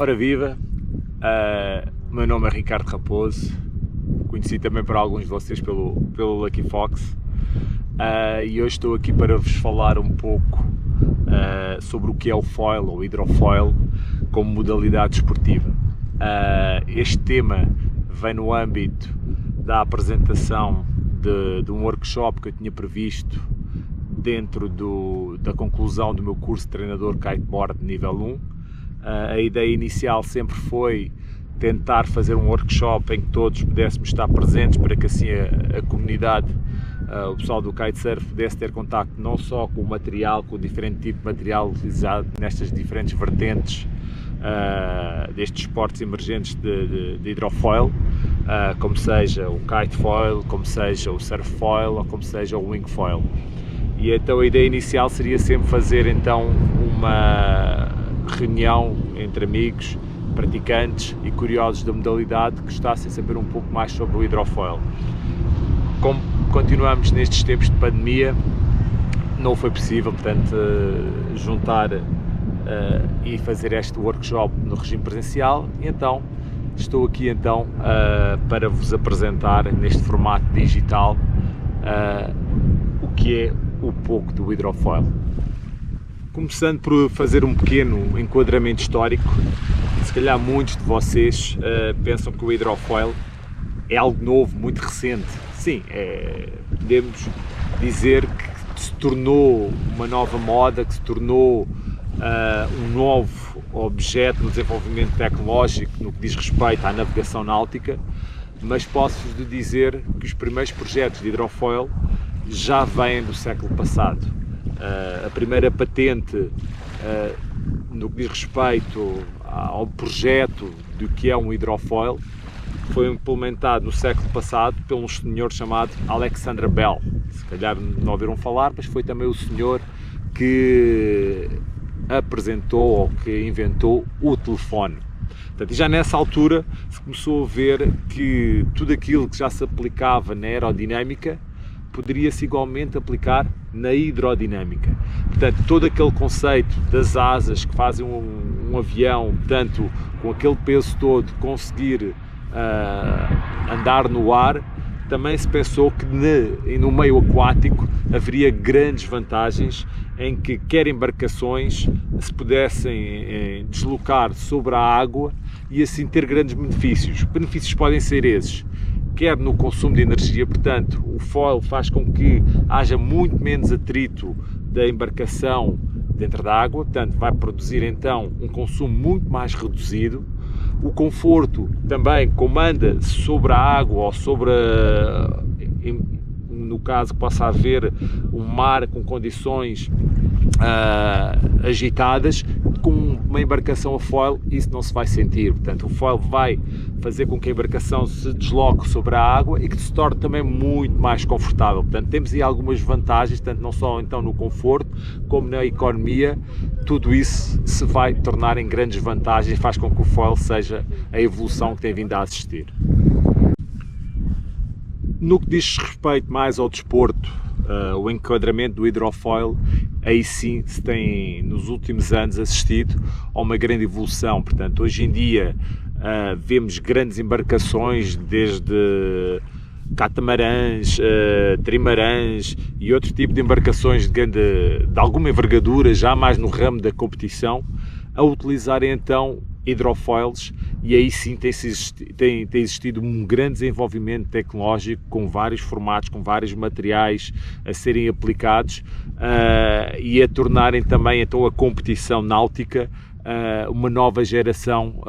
Ora viva, meu nome é Ricardo Raposo, conheci também por alguns de vocês pelo Lucky Fox, e hoje estou aqui para vos falar um pouco sobre o que é o foil ou hidrofoil como modalidade esportiva. Este tema vem no âmbito da apresentação de um workshop que eu tinha previsto dentro da conclusão do meu curso de treinador kiteboard nível 1. A ideia inicial sempre foi tentar fazer um workshop em que todos pudéssemos estar presentes para que assim a comunidade, o pessoal do kitesurf pudesse ter contacto não só com o material, com o diferente tipo de material utilizado nestas diferentes vertentes destes esportes emergentes de hidrofoil, como seja o kitefoil, como seja o surffoil ou como seja o wingfoil. E então a ideia inicial seria sempre fazer então uma reunião entre amigos, praticantes e curiosos da modalidade que gostassem de saber um pouco mais sobre o hidrofoil. Como continuamos nestes tempos de pandemia, não foi possível, portanto, juntar e fazer este workshop no regime presencial, e então estou aqui então para vos apresentar neste formato digital o que é o pouco do hidrofoil. Começando por fazer um pequeno enquadramento histórico, se calhar muitos de vocês pensam que o hidrofoil é algo novo, muito recente. Sim, podemos dizer que se tornou uma nova moda, que se tornou um novo objeto no desenvolvimento tecnológico no que diz respeito à navegação náutica, mas posso-vos dizer que os primeiros projetos de hidrofoil já vêm do século passado. A primeira patente no que diz respeito ao projeto do que é um hidrofoil foi implementado no século passado por um senhor chamado Alexander Bell. Se calhar não ouviram falar, mas foi também o senhor que apresentou ou que inventou o telefone. Portanto, e já nessa altura se começou a ver que tudo aquilo que já se aplicava na aerodinâmica poderia-se igualmente aplicar na hidrodinâmica. Portanto, todo aquele conceito das asas que fazem um avião, tanto com aquele peso todo, conseguir andar no ar, também se pensou que no meio aquático haveria grandes vantagens em que quer embarcações se pudessem deslocar sobre a água e assim ter grandes benefícios. Benefícios podem ser esses: quer no consumo de energia, portanto, o foil faz com que haja muito menos atrito da embarcação dentro da água, portanto, vai produzir então um consumo muito mais reduzido. O conforto também comanda sobre a água ou sobre no caso que possa haver um mar com condições agitadas. Com uma embarcação a foil isso não se vai sentir, portanto o foil vai fazer com que a embarcação se desloque sobre a água e que se torne também muito mais confortável. Portanto, temos aí algumas vantagens, tanto não só então no conforto como na economia. Tudo isso se vai tornar em grandes vantagens e faz com que o foil seja a evolução que tem vindo a assistir. No que diz respeito mais ao desporto, o enquadramento do hidrofoil, aí sim se tem nos últimos anos assistido a uma grande evolução. Portanto, hoje em dia vemos grandes embarcações, desde catamarãs, trimarãs e outro tipo de embarcações de alguma envergadura, já mais no ramo da competição, a utilizarem então hidrofoils, e aí sim tem existido um grande desenvolvimento tecnológico com vários formatos, com vários materiais a serem aplicados e a tornarem também então a competição náutica uma nova geração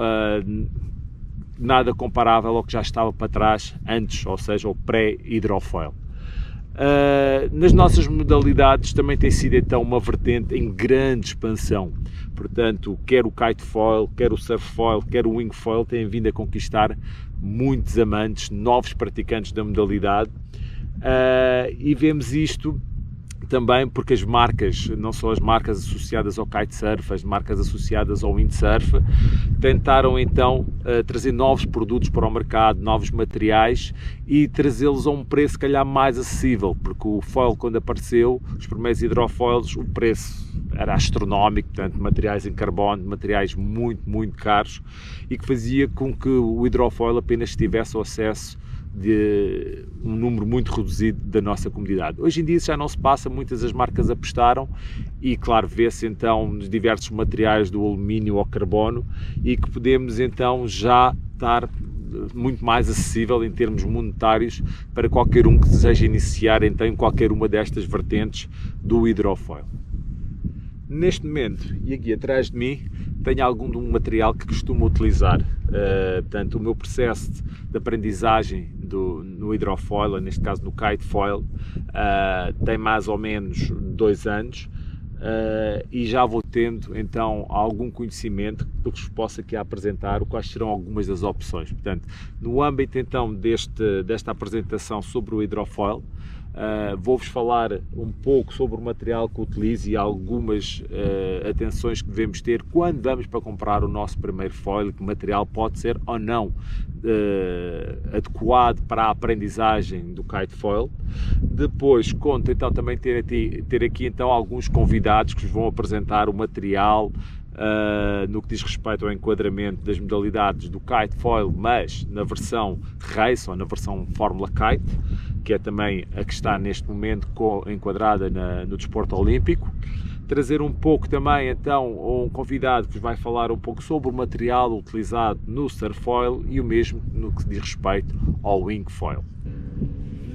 nada comparável ao que já estava para trás antes, ou seja, o pré-hidrofoil. Nas nossas modalidades também tem sido então uma vertente em grande expansão. Portanto, quer o kitefoil, quer o surffoil, quer o wingfoil têm vindo a conquistar muitos amantes, novos praticantes da modalidade, e vemos isto também porque as marcas, não só as marcas associadas ao kitesurf, as marcas associadas ao windsurf, tentaram então trazer novos produtos para o mercado, novos materiais e trazê-los a um preço se calhar mais acessível, porque o foil, quando apareceu, os primeiros hidrofoils, o preço era astronómico, portanto materiais em carbono, materiais muito caros, e que fazia com que o hidrofoil apenas tivesse o acesso de um número muito reduzido da nossa comunidade. Hoje em dia isso já não se passa, muitas das marcas apostaram e claro, vê-se então nos diversos materiais do alumínio ao carbono e que podemos então já estar muito mais acessível em termos monetários para qualquer um que deseja iniciar então em qualquer uma destas vertentes do hidrofoil. Neste momento, e aqui atrás de mim, tenho algum de um material que costumo utilizar. Portanto, o meu processo de aprendizagem no hidrofoil, neste caso no kitefoil, tem mais ou menos 2 anos e já vou tendo então algum conhecimento que vos possa aqui apresentar quais serão algumas das opções. Portanto, no âmbito então desta apresentação sobre o hidrofoil, vou-vos falar um pouco sobre o material que utilizo e algumas atenções que devemos ter quando vamos para comprar o nosso primeiro foil, que material pode ser ou não adequado para a aprendizagem do kitefoil. Depois conto então também ter aqui então alguns convidados que vos vão apresentar o material no que diz respeito ao enquadramento das modalidades do kitefoil, mas na versão race ou na versão Fórmula Kite, que é também a que está neste momento enquadrada no desporto olímpico. Trazer um pouco também então um convidado que vos vai falar um pouco sobre o material utilizado no surfoil e o mesmo no que diz respeito ao wingfoil.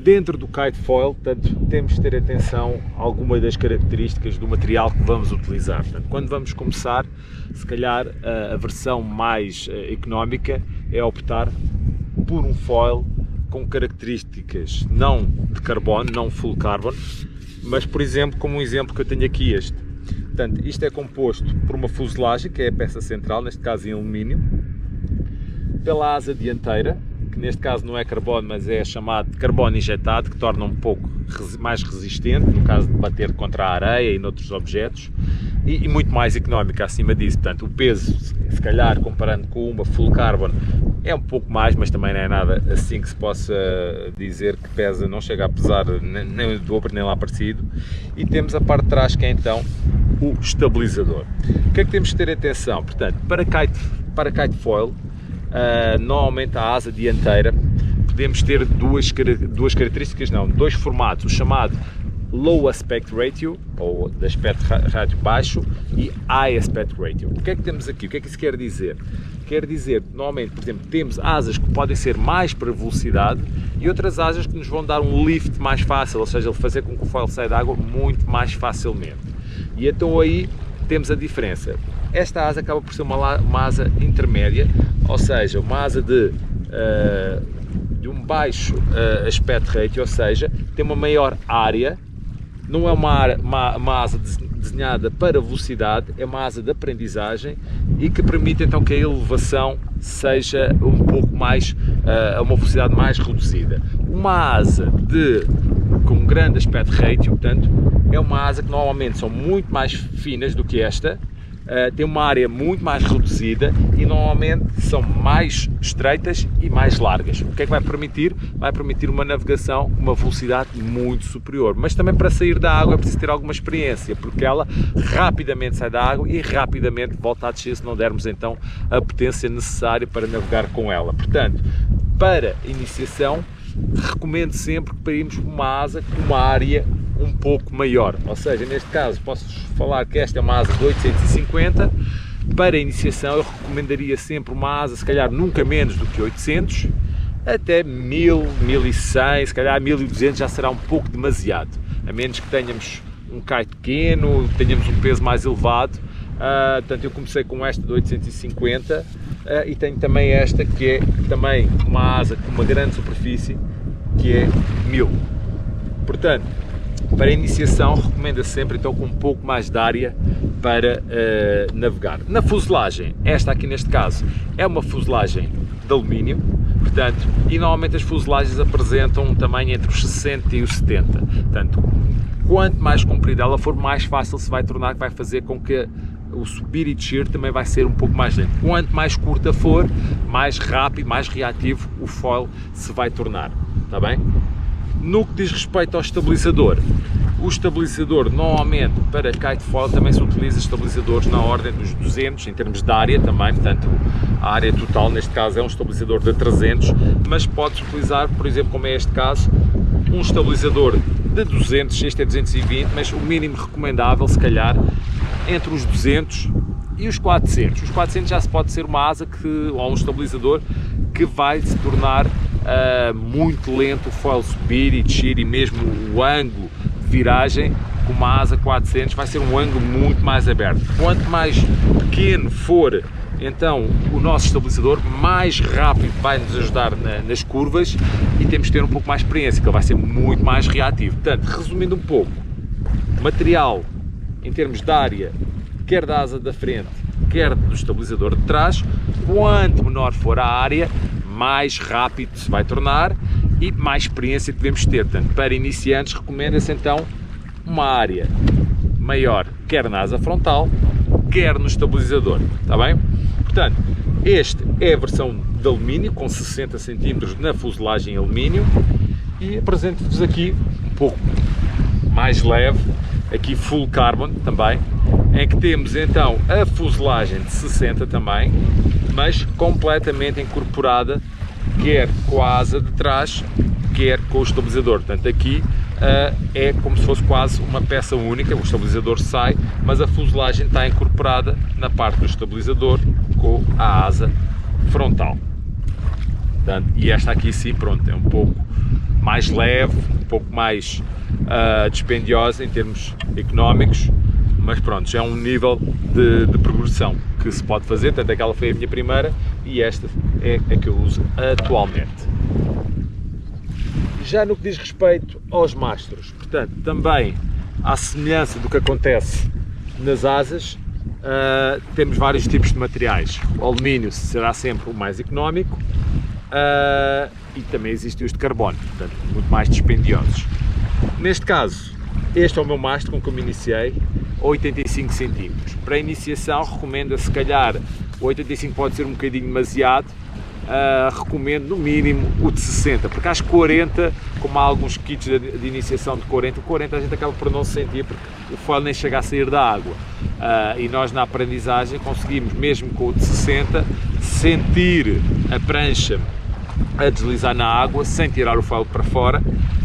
Dentro do kitefoil, portanto, temos de ter atenção a algumas das características do material que vamos utilizar. Portanto, quando vamos começar, se calhar a versão mais económica é optar por um foil com características não de carbono, não full carbon, mas por exemplo, como um exemplo que eu tenho aqui este. Portanto, isto é composto por uma fuselagem, que é a peça central, neste caso em alumínio, pela asa dianteira, que neste caso não é carbono, mas é chamado de carbono injetado, que torna um pouco mais resistente, no caso de bater contra a areia e noutros objetos, e muito mais económica acima disso. Portanto, o peso, se calhar, comparando com uma full carbon, é um pouco mais, mas também não é nada assim que se possa dizer que pesa, não chega a pesar nem o dobro, nem lá parecido. E temos a parte de trás, que é então o estabilizador. O que é que temos de ter atenção? Portanto, para kitefoil, normalmente a asa dianteira, podemos ter dois formatos, o chamado Low Aspect Ratio, ou de aspecto rádio baixo, e High Aspect Ratio. O que é que temos aqui? O que é que isso quer dizer? Quer dizer, normalmente, por exemplo, temos asas que podem ser mais para velocidade e outras asas que nos vão dar um lift mais fácil, ou seja, fazer com que o foil saia da água muito mais facilmente. E então aí temos a diferença. Esta asa acaba por ser uma asa intermédia, ou seja, uma asa de um baixo aspect ratio, ou seja, tem uma maior área. Não é uma asa desenhada para velocidade, é uma asa de aprendizagem e que permite então que a elevação seja um pouco mais, a uma velocidade mais reduzida. Uma asa com um grande aspect ratio, portanto, é uma asa que normalmente são muito mais finas do que esta, tem uma área muito mais reduzida e normalmente são mais estreitas e mais largas. O que é que vai permitir? Vai permitir uma navegação com uma velocidade muito superior, mas também para sair da água é preciso ter alguma experiência, porque ela rapidamente sai da água e rapidamente volta a descer se não dermos então a potência necessária para navegar com ela. Portanto, para iniciação, recomendo sempre para irmos com uma asa com uma área um pouco maior, ou seja, neste caso posso falar que esta é uma asa de 850. Para iniciação eu recomendaria sempre uma asa, se calhar nunca menos do que 800, até 1000, 1100, se calhar 1200 já será um pouco demasiado, a menos que tenhamos um kite pequeno, tenhamos um peso mais elevado. Portanto, eu comecei com esta de 850 e tenho também esta que é também uma asa com uma grande superfície, que é 1000. Portanto, para iniciação recomenda sempre então com um pouco mais de área para navegar. Na fuselagem, esta aqui neste caso é uma fuselagem de alumínio, portanto, e normalmente as fuselagens apresentam um tamanho entre os 60 e os 70. Portanto, quanto mais comprida ela for, mais fácil se vai tornar, que vai fazer com que o subir e descer também vai ser um pouco mais lento. Quanto mais curta for, mais rápido, mais reativo o foil se vai tornar, está bem? No que diz respeito ao estabilizador, O estabilizador, normalmente, para kitefoil também se utiliza estabilizadores na ordem dos 200, em termos de área também, portanto, a área total, neste caso, é um estabilizador de 300, mas pode-se utilizar, por exemplo, como é este caso, um estabilizador de 200, este é 220, mas o mínimo recomendável, se calhar, entre os 200 e os 400. Os 400 já se pode ser uma asa ou um estabilizador que vai se tornar muito lento o foil subir e descer, e mesmo o ângulo de viragem com uma asa 400 vai ser um ângulo muito mais aberto. Quanto mais pequeno for então o nosso estabilizador, mais rápido vai nos ajudar nas curvas, e temos que ter um pouco mais de experiência, que ele vai ser muito mais reativo. Portanto, resumindo um pouco, material em termos de área, quer da asa da frente, quer do estabilizador de trás, quanto menor for a área, mais rápido se vai tornar e mais experiência devemos ter. Portanto, para iniciantes recomenda-se então uma área maior, quer na asa frontal, quer no estabilizador, está bem? Portanto, este é a versão de alumínio, com 60 cm na fuselagem em alumínio, e apresento-vos aqui um pouco mais leve, aqui full carbon também, em que temos então a fuselagem de 60 também, mas completamente incorporada, quer com a asa de trás, quer com o estabilizador. Portanto, aqui é como se fosse quase uma peça única, o estabilizador sai, mas a fuselagem está incorporada na parte do estabilizador com a asa frontal. Portanto, e esta aqui sim, pronto, é um pouco mais leve, um pouco mais dispendiosa em termos económicos, mas pronto, já é um nível de progressão que se pode fazer. Portanto, aquela foi a minha primeira e esta é a que eu uso atualmente. Já no que diz respeito aos mastros, portanto, também à semelhança do que acontece nas asas, temos vários tipos de materiais. O alumínio será sempre o mais económico, e também existem os de carbono, portanto, muito mais dispendiosos. Neste caso, este é o meu mastro com que eu me iniciei, 85 cm. Para a iniciação recomenda-se, se calhar, o 85 pode ser um bocadinho demasiado, recomendo no mínimo o de 60, porque às 40, como há alguns kits de iniciação de 40, o 40 a gente acaba por não se sentir, porque o foil nem chega a sair da água, e nós na aprendizagem conseguimos, mesmo com o de 60, sentir a prancha a deslizar na água sem tirar o foil para fora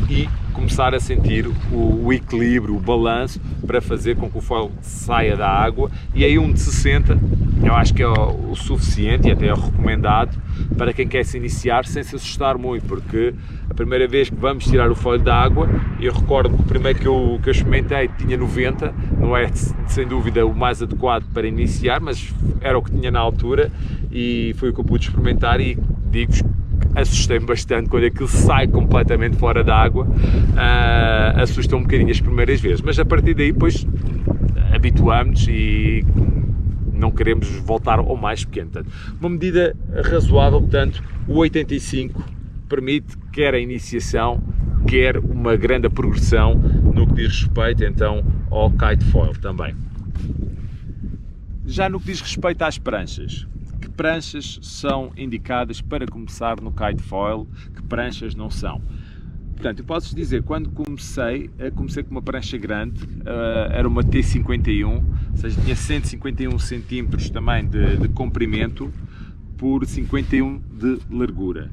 e começar a sentir o equilíbrio, o balanço, para fazer com que o foil saia da água. E aí um de 60 eu acho que é o suficiente e até é recomendado para quem quer se iniciar sem se assustar muito, porque a primeira vez que vamos tirar o foil da água, eu recordo que o primeiro que eu experimentei tinha 90, não é sem dúvida o mais adequado para iniciar, mas era o que tinha na altura e foi o que eu pude experimentar, e digo-vos, assustei-me bastante quando aquilo sai completamente fora da água, assustou um bocadinho as primeiras vezes, mas a partir daí depois habituamos e não queremos voltar ao mais pequeno. Portanto, uma medida razoável, portanto, o 85 permite quer a iniciação, quer uma grande progressão no que diz respeito então ao kitefoil também. Já no que diz respeito às pranchas, que pranchas são indicadas para começar no kitefoil, que pranchas não são? Portanto, eu posso dizer, quando comecei com uma prancha grande, era uma T51, ou seja, tinha 151 cm também de comprimento por 51 de largura.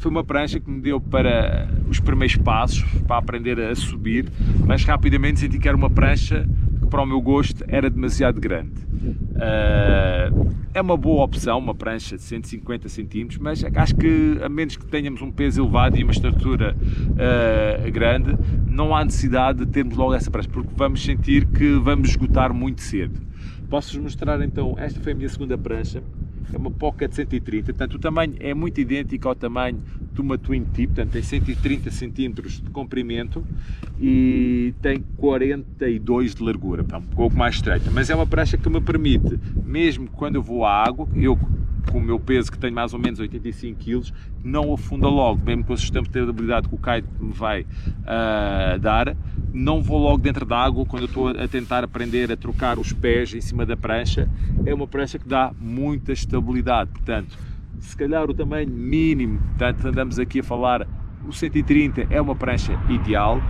Foi uma prancha que me deu para os primeiros passos, para aprender a subir, mas rapidamente senti que era uma prancha que para o meu gosto era demasiado grande. É uma boa opção, uma prancha de 150 cm, mas acho que a menos que tenhamos um peso elevado e uma estatura grande, não há necessidade de termos logo essa prancha, porque vamos sentir que vamos esgotar muito cedo. Posso-vos mostrar então, esta foi a minha segunda prancha, é uma Pocket 130, portanto o tamanho é muito idêntico ao tamanho de uma Twin Tip, portanto tem 130 cm de comprimento e tem 42 de largura, um pouco mais estreita, mas é uma prancha que me permite, mesmo quando eu vou à água, eu com o meu peso que tenho mais ou menos 85 kg, não afunda logo, mesmo com a sustentabilidade que o kite me vai dar, não vou logo dentro da água quando eu estou a tentar aprender a trocar os pés em cima da prancha. É uma prancha que dá muita estabilidade, portanto, se calhar o tamanho mínimo, portanto andamos aqui a falar, o 130 é uma prancha ideal,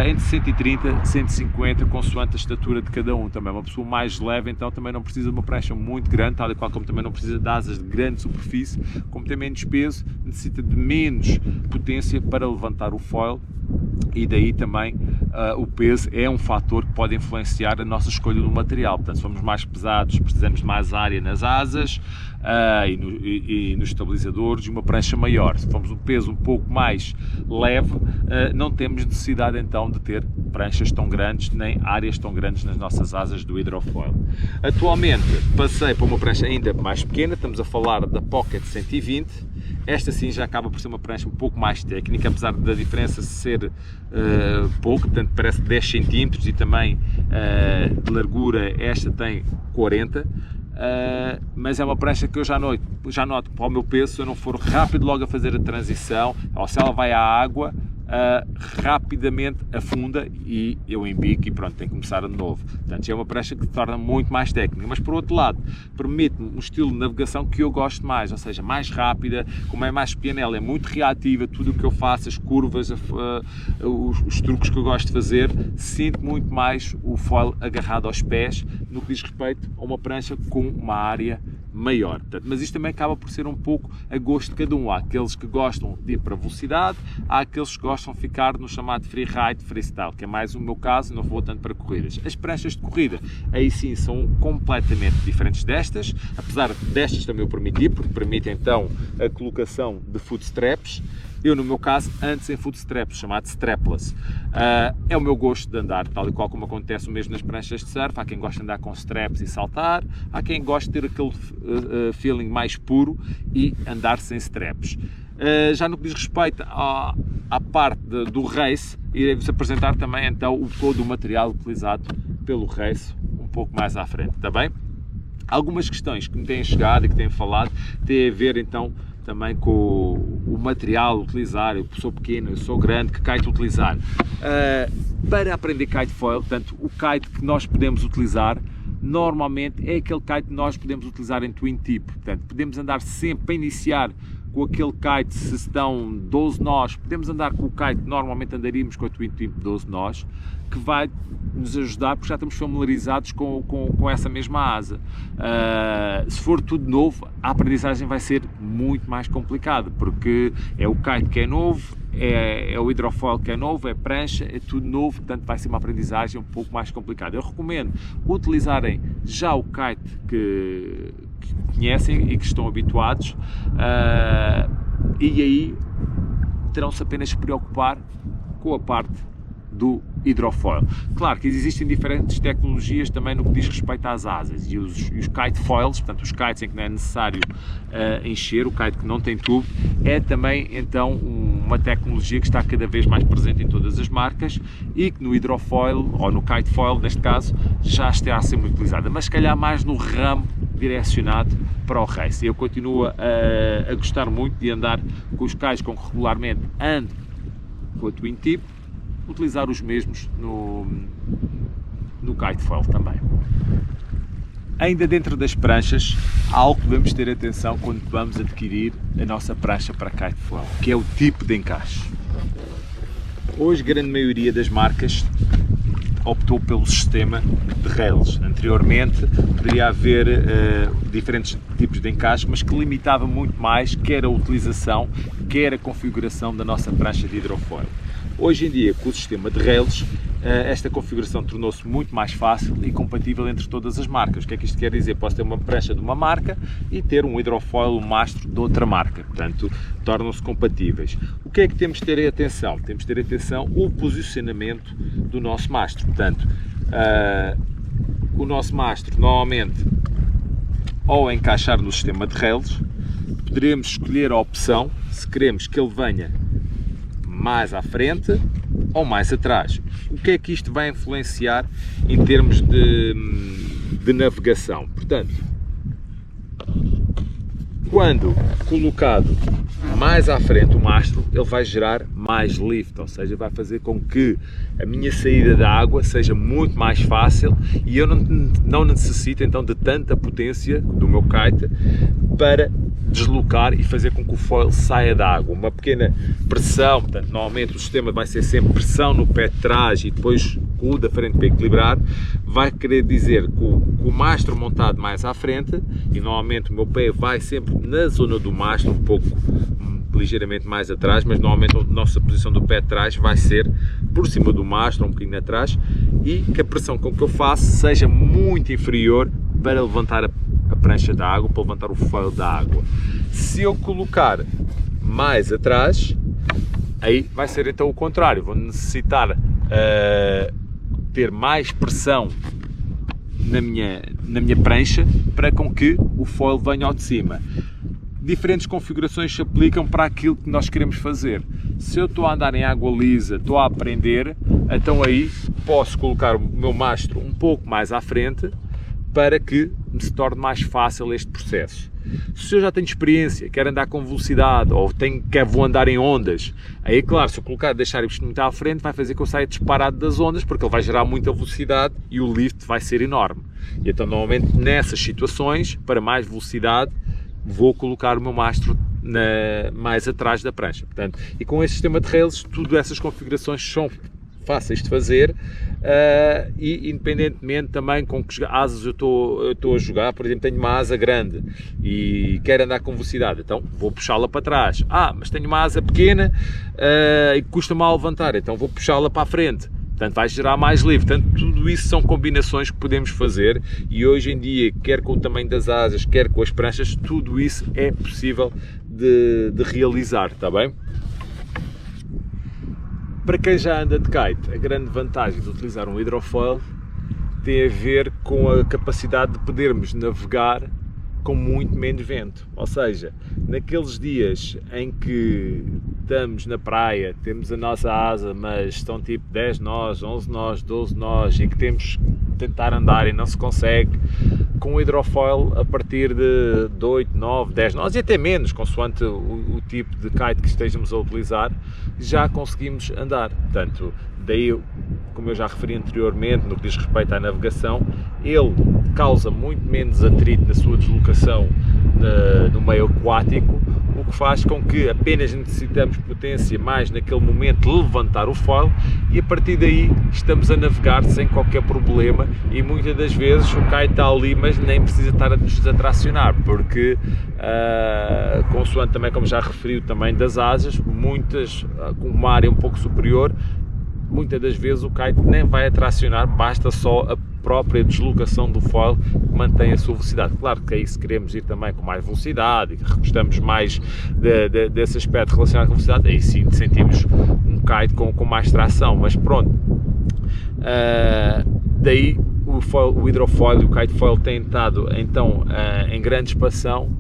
entre 130 e 150, consoante a estatura de cada um. Também uma pessoa mais leve, então também não precisa de uma prancha muito grande, tal e qual como também não precisa de asas de grande superfície, como tem menos peso, necessita de menos potência para levantar o foil, e daí também o peso é um fator que pode influenciar a nossa escolha do material. Portanto, se formos mais pesados, precisamos de mais área nas asas e nos estabilizadores, e uma prancha maior. Se formos um peso um pouco mais leve, não temos necessidade então de ter pranchas tão grandes, nem áreas tão grandes nas nossas asas do hidrofoil. Atualmente passei para uma prancha ainda mais pequena, estamos a falar da Pocket 120. Esta sim já acaba por ser uma prancha um pouco mais técnica, apesar da diferença ser pouco, portanto parece 10 cm, e também de largura esta tem 40, mas é uma prancha que eu já noto para o meu peso, se eu não for rápido logo a fazer a transição, ou se ela vai à água, rapidamente afunda e eu embico e pronto, tenho que começar de novo. Portanto, é uma prancha que se torna muito mais técnica, mas por outro lado, permite-me um estilo de navegação que eu gosto mais, ou seja, mais rápida, como é mais pequena, ela é muito reativa, tudo o que eu faço, as curvas, os truques que eu gosto de fazer, sinto muito mais o foil agarrado aos pés, no que diz respeito a uma prancha com uma área maior. Portanto, mas isto também acaba por ser um pouco a gosto de cada um. Há aqueles que gostam de ir para velocidade, há aqueles que gostam de ficar no chamado freeride, freestyle, que é mais o meu caso, não vou tanto para corridas. As pranchas de corrida, aí sim, são completamente diferentes destas, apesar destas também o permitir, porque permite então a colocação de foot straps. Eu, no meu caso, antes em foot straps, chamado strapless. É o meu gosto de andar, tal e qual como acontece o mesmo nas pranchas de surf. Há quem gosta de andar com straps e saltar, há quem gosta de ter aquele feeling mais puro e andar sem straps. Já no que diz respeito à parte do race, irei-vos apresentar também então todo o material utilizado pelo race um pouco mais à frente, está bem? Algumas questões que me têm chegado e que têm falado têm a ver então também com o material utilizar. Eu sou pequeno, eu sou grande, que kite utilizar? Para aprender kitefoil, portanto, o kite que nós podemos utilizar normalmente é aquele kite que nós podemos utilizar em twin tip. Portanto, podemos andar sempre para iniciar com aquele kite, se estão 12 nós, podemos andar com o kite que normalmente andaríamos com a twin tip 12 nós, que vai nos ajudar porque já estamos familiarizados com essa mesma asa. Se for tudo novo, a aprendizagem vai ser muito mais complicada, porque é o kite que é novo, é o hidrofoil que é novo, é prancha, é tudo novo, portanto vai ser uma aprendizagem um pouco mais complicada. Eu recomendo utilizarem já o kite que conhecem e que estão habituados, e aí terão-se apenas que preocupar com a parte do hidrofoil. Claro que existem diferentes tecnologias também no que diz respeito às asas, e os kite foils, portanto os kites em que não é necessário encher, o kite que não tem tubo, é também então uma tecnologia que está cada vez mais presente em todas as marcas e que no hidrofoil, ou no kite foil neste caso, já está a ser muito utilizada, mas se calhar mais no ramo direcionado para o race. Eu continuo a gostar muito de andar com os kites com que regularmente ando com a twin tip, utilizar os mesmos no kitefoil também. Ainda dentro das pranchas, há algo que devemos ter atenção quando vamos adquirir a nossa prancha para kitefoil, que é o tipo de encaixe. Hoje, a grande maioria das marcas optou pelo sistema de rails. Anteriormente, poderia haver diferentes tipos de encaixe, mas que limitava muito mais quer a utilização, quer a configuração da nossa prancha de hidrofoil. Hoje em dia, com o sistema de rails, esta configuração tornou-se muito mais fácil e compatível entre todas as marcas. O que é que isto quer dizer? Posso ter uma prancha de uma marca e ter um hidrofoil, um mastro de outra marca, portanto, tornam-se compatíveis. O que é que temos de ter atenção? Temos de ter atenção o posicionamento do nosso mastro. Portanto, o nosso mastro, normalmente, ao encaixar no sistema de rails, poderemos escolher a opção se queremos que ele venha mais à frente ou mais atrás. O que é que isto vai influenciar em termos de navegação? Portanto, Quando colocado mais à frente o mastro, ele vai gerar mais lift, ou seja, vai fazer com que a minha saída da água seja muito mais fácil e eu não necessito então de tanta potência do meu kite para deslocar e fazer com que o foil saia da água. Uma pequena pressão, portanto, normalmente o sistema vai ser sempre pressão no pé de trás e depois com o da frente para equilibrar, vai querer dizer que o mastro montado mais à frente, e normalmente o meu pé vai sempre na zona do mastro, um pouco ligeiramente mais atrás, mas normalmente a nossa posição do pé de trás vai ser por cima do mastro, um bocadinho atrás, e que a pressão com que eu faço seja muito inferior para levantar a prancha da água, para levantar o foil da água. Se eu colocar mais atrás, aí vai ser então o contrário, vou necessitar ter mais pressão na minha prancha para com que o foil venha ao de cima. Diferentes configurações se aplicam para aquilo que nós queremos fazer. Se eu estou a andar em água lisa, estou a aprender, então aí posso colocar o meu mastro um pouco mais à frente para que me se torne mais fácil este processo. Se eu já tenho experiência, quero andar com velocidade ou vou andar em ondas, aí claro, se eu deixar isto muito à frente, vai fazer que eu saia disparado das ondas, porque ele vai gerar muita velocidade e o lift vai ser enorme. E então normalmente nessas situações, para mais velocidade, vou colocar o meu mastro mais atrás da prancha. Portanto, e com este sistema de rails, todas essas configurações são fáceis de fazer e independentemente também com que asas eu estou a jogar. Por exemplo, tenho uma asa grande e quero andar com velocidade, então vou puxá-la para trás. Mas tenho uma asa pequena e custa-me a levantar, então vou puxá-la para a frente. Portanto, vai gerar mais livre. Portanto, tudo isso são combinações que podemos fazer e hoje em dia, quer com o tamanho das asas, quer com as pranchas, tudo isso é possível de realizar, está bem? Para quem já anda de kite, a grande vantagem de utilizar um hidrofoil tem a ver com a capacidade de podermos navegar com muito menos vento. Ou seja, naqueles dias em que estamos na praia, temos a nossa asa, mas estão tipo 10 nós, 11 nós, 12 nós e que temos que tentar andar e não se consegue, com o hidrofoil a partir de 8, 9, 10 nós e até menos, consoante o tipo de kite que estejamos a utilizar, já conseguimos andar. Portanto, daí, como eu já referi anteriormente, no que diz respeito à navegação, ele causa muito menos atrito na sua deslocação no meio aquático, o que faz com que apenas necessitamos potência mais naquele momento de levantar o foil e a partir daí estamos a navegar sem qualquer problema e muitas das vezes o kite está ali, mas nem precisa estar a nos desatracionar, porque consoante também, como já referi, o tamanho das asas, muitas com uma área um pouco superior, muitas das vezes o kite nem vai atracionar, basta só a própria deslocação do foil que mantém a sua velocidade. Claro que aí se queremos ir também com mais velocidade e que gostamos mais desse aspecto relacionado com a velocidade, aí sim sentimos um kite com mais tração, mas pronto. Daí o hidrofoil e o kite foil têm estado então em grande expansão,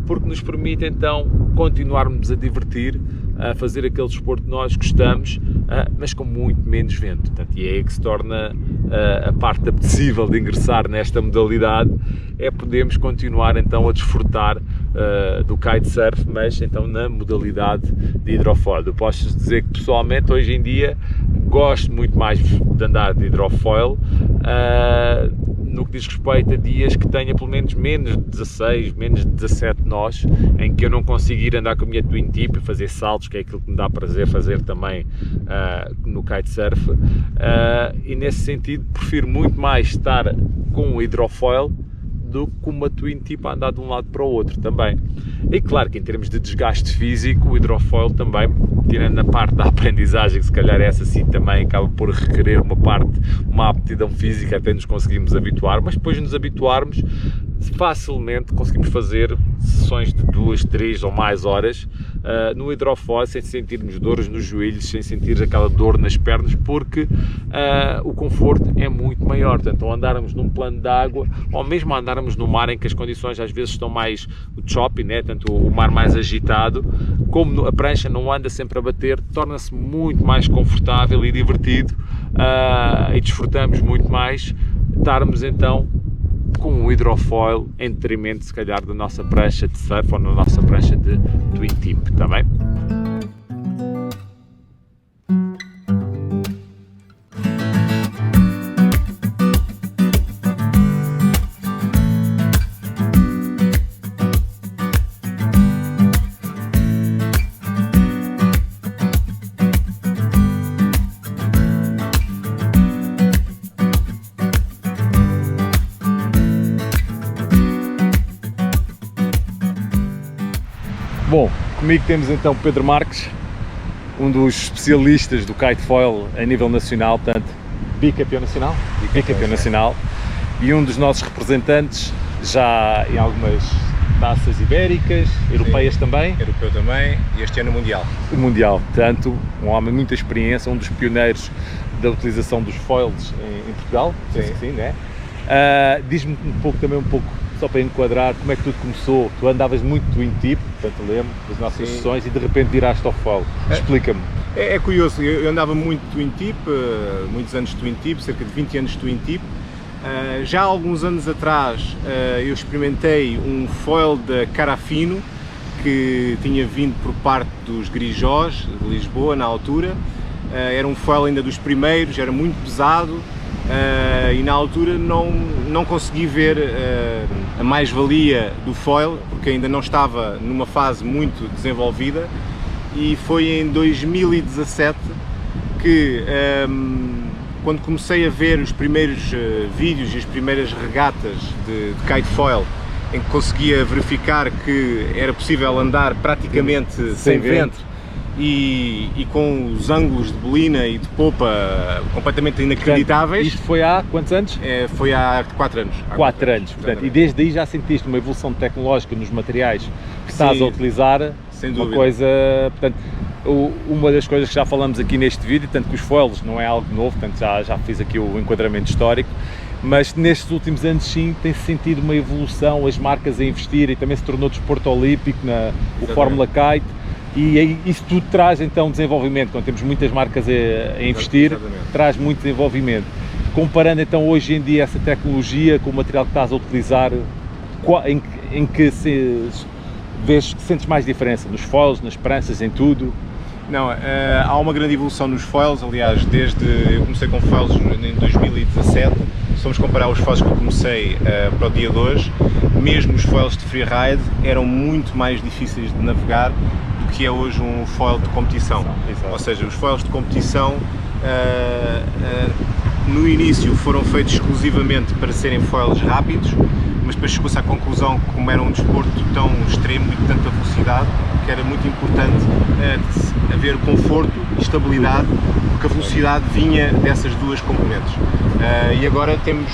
porque nos permite então continuarmos a divertir, a fazer aquele desporto que nós gostamos, mas com muito menos vento. Portanto, e é aí que se torna a parte apetecível de ingressar nesta modalidade, é podermos continuar então a desfrutar do kitesurf, mas então na modalidade de hidrofoil. Eu posso dizer que pessoalmente hoje em dia gosto muito mais de andar de hidrofoil, no que diz respeito a dias que tenha pelo menos de 16, menos de 17 nós, em que eu não consigo ir andar com a minha twin tip e fazer saltos, que é aquilo que me dá prazer fazer também no kitesurf, e nesse sentido prefiro muito mais estar com o hidrofoil do que com uma twin tip a andar de um lado para o outro também. E claro que em termos de desgaste físico, o hidrofoil também, tirando a parte da aprendizagem, que se calhar essa sim também acaba por requerer uma aptidão física até nos conseguimos habituar, mas depois de nos habituarmos, facilmente conseguimos fazer sessões de 2, 3 ou mais horas no hidrofoil sem sentirmos dores nos joelhos, sem sentir aquela dor nas pernas, porque o conforto é muito maior. Portanto, ao andarmos num plano de água, ou mesmo ao andarmos no mar em que as condições às vezes estão mais choppy, né? Tanto o mar mais agitado, como a prancha não anda sempre a bater, torna-se muito mais confortável e divertido, e desfrutamos muito mais estarmos então com um hidrofoil em detrimento, se calhar, da nossa prancha de surf ou na nossa prancha de twin tip, está bem? Bom, comigo temos então Pedro Marques, um dos especialistas do kitefoil a nível nacional, portanto, bicampeão nacional, e um dos nossos representantes já em algumas taças ibéricas, europeias. Sim, também. Europeu também, e este ano o Mundial, portanto, um homem de muita experiência, um dos pioneiros da utilização dos foils em Portugal, penso que sim, né? Diz-me um pouco, só para enquadrar, como é que tudo começou. Tu andavas muito twin tip, portanto lembro das nossas sessões, e de repente viraste ao foil. Explica-me. É curioso, eu andava muito twin tip, muitos anos de twin tip, cerca de 20 anos de twin tip. Já há alguns anos atrás eu experimentei um foil da Carafino, que tinha vindo por parte dos Grijós, de Lisboa, na altura. Era um foil ainda dos primeiros, era muito pesado. E na altura não consegui ver a mais-valia do foil, porque ainda não estava numa fase muito desenvolvida, e foi em 2017 que, quando comecei a ver os primeiros vídeos e as primeiras regatas de kitefoil, em que conseguia verificar que era possível andar praticamente sem vento, e com os ângulos de bolina e de popa completamente inacreditáveis. Isto foi há quantos anos? Foi há 4 anos. 4 anos, portanto, e desde aí já sentiste uma evolução tecnológica nos materiais que estás a utilizar? Sem dúvida. Uma coisa, portanto, uma das coisas que já falamos aqui neste vídeo, tanto que os foils não é algo novo, portanto já fiz aqui o enquadramento histórico, mas nestes últimos anos sim tem-se sentido uma evolução, as marcas a investir, e também se tornou desporto olímpico, o Fórmula Kite. E isso tudo traz então desenvolvimento. Quando temos muitas marcas a investir, traz muito desenvolvimento. Comparando então hoje em dia essa tecnologia com o material que estás a utilizar, em que vês que sentes mais diferença? Nos foils, nas pranchas, em tudo? Não, há uma grande evolução nos foils. Aliás, eu comecei com foils em 2017, se vamos comparar os foils que eu comecei para o dia de hoje, mesmo os foils de freeride eram muito mais difíceis de navegar do que é hoje um foil de competição. Ou seja, os foils de competição no início foram feitos exclusivamente para serem foils rápidos, mas depois chegou-se à conclusão que, como era um desporto tão extremo e de tanta velocidade, que era muito importante haver conforto e estabilidade, porque a velocidade vinha dessas duas componentes. E agora temos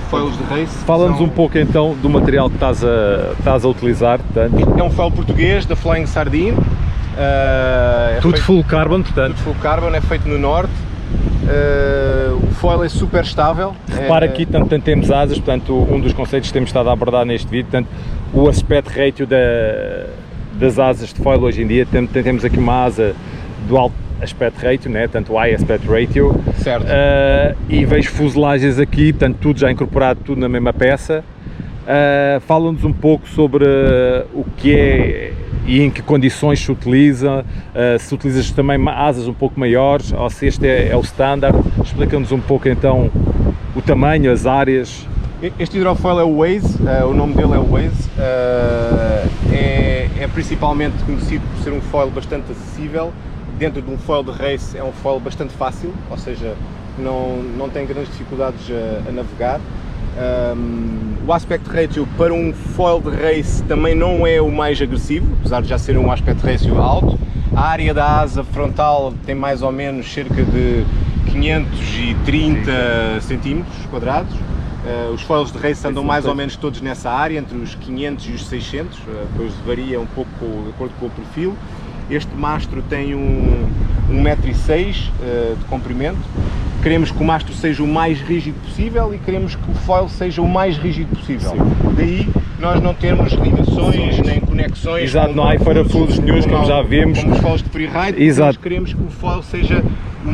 foils de race. Fala-nos um pouco então do material que estás a utilizar. Portanto. É um foil português da Flying Sardine. Tudo full carbon, portanto. Tudo full carbon, é feito no norte. O foil é super estável. Repara aqui, tanto temos asas, portanto, um dos conceitos que temos estado a abordar neste vídeo, portanto, o aspect ratio das asas de foil hoje em dia, temos aqui uma asa do alto aspect ratio, né? Portanto, o high aspect ratio. Certo. E vejo fuselagens aqui, portanto, tudo já incorporado, tudo na mesma peça. Fala-nos um pouco sobre o que é e em que condições se utiliza, se utilizas também asas um pouco maiores, ou se este é o standard. Explica-nos um pouco então o tamanho, as áreas. Este hidrofoil é o Waze, o nome dele é o Waze, é principalmente conhecido por ser um foil bastante acessível. Dentro de um foil de race é um foil bastante fácil, ou seja, não tem grandes dificuldades a navegar. O aspect ratio para um foil de race também não é o mais agressivo, apesar de já ser um aspect ratio alto. A área da asa frontal tem mais ou menos cerca de 530 centímetros quadrados. Os foils de race andam mais ou menos todos nessa área, entre os 500 e os 600, depois varia um pouco de acordo com o perfil. Este mastro tem 1,6 m de comprimento. Queremos que o mastro seja o mais rígido possível e queremos que o foil seja o mais rígido possível. Sim. Daí nós não termos ligações nem conexões. Exato, não há parafusos nenhuns, como já vimos. Como os foils de freeride, nós queremos que o foil seja o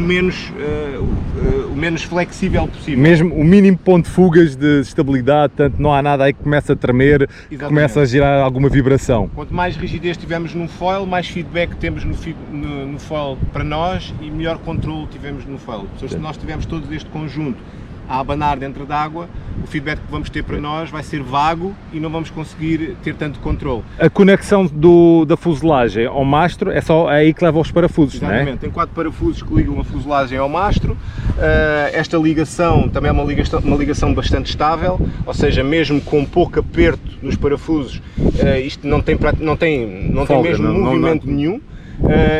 menos flexível possível. Mesmo o mínimo ponto de fugas de estabilidade, portanto não há nada aí que comece a tremer, que comece a gerar alguma vibração. Quanto mais rigidez tivermos num foil, mais feedback temos no foil para nós e melhor controle tivemos no foil. Se nós tivermos todo este conjunto a abanar dentro da água, o feedback que vamos ter para nós vai ser vago e não vamos conseguir ter tanto controle. A conexão da fuselagem ao mastro é só aí que leva os parafusos, exatamente, não é? Tem 4 parafusos que ligam a fuselagem ao mastro. Esta ligação também é uma ligação bastante estável, ou seja, mesmo com pouco aperto nos parafusos, isto não tem mesmo movimento nenhum.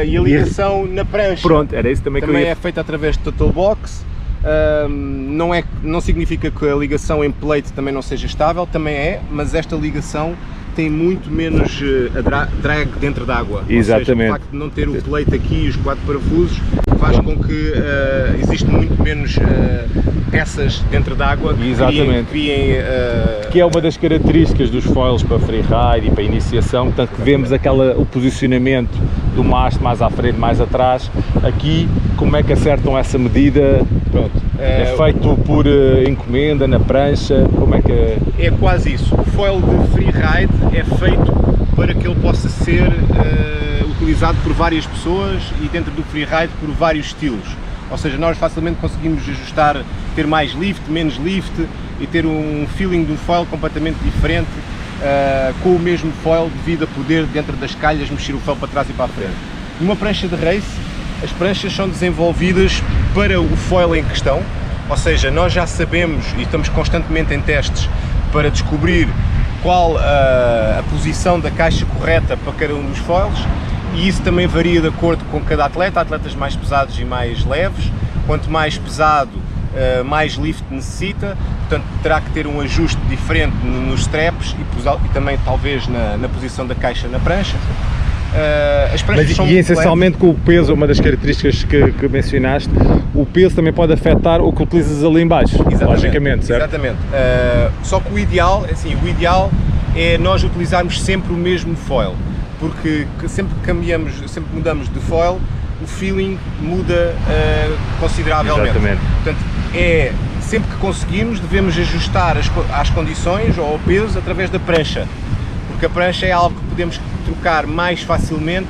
E a ligação na prancha, pronto, era isso também é feita através de Total Box. Não significa que a ligação em plate também não seja estável, também é, mas esta ligação tem muito menos drag dentro da água. Exatamente. Ou seja, o facto de não ter o plate aqui e os 4 parafusos faz com que existe muito menos peças dentro da água que criem que é uma das características dos foils para freeride e para iniciação, portanto que vemos o posicionamento do mastro mais à frente, mais atrás. Aqui, como é que acertam essa medida? Pronto, é feito por encomenda, na prancha, como é que... É quase isso. O foil de freeride é feito para que ele possa ser utilizado por várias pessoas e dentro do freeride por vários estilos. Ou seja, nós facilmente conseguimos ajustar, ter mais lift, menos lift e ter um feeling de um foil completamente diferente com o mesmo foil devido a poder dentro das calhas mexer o foil para trás e para a frente. Numa prancha de race, as pranchas são desenvolvidas para o foil em questão, ou seja, nós já sabemos e estamos constantemente em testes para descobrir qual a posição da caixa correta para cada um dos foils, e isso também varia de acordo com cada atleta. Há atletas mais pesados e mais leves, quanto mais pesado, mais lift necessita, portanto terá que ter um ajuste diferente nos straps e também talvez na posição da caixa na prancha. As pranchas são essencialmente com o peso, uma das características que mencionaste, o peso também pode afetar o que utilizas ali em baixo, logicamente, certo? Exatamente, só que o ideal é nós utilizarmos sempre o mesmo foil, porque sempre que cambiamos, sempre que mudamos de foil, o feeling muda consideravelmente. Exatamente. Portanto, sempre que conseguimos, devemos ajustar às condições ou ao peso através da prancha, porque a prancha é algo que podemos trocar mais facilmente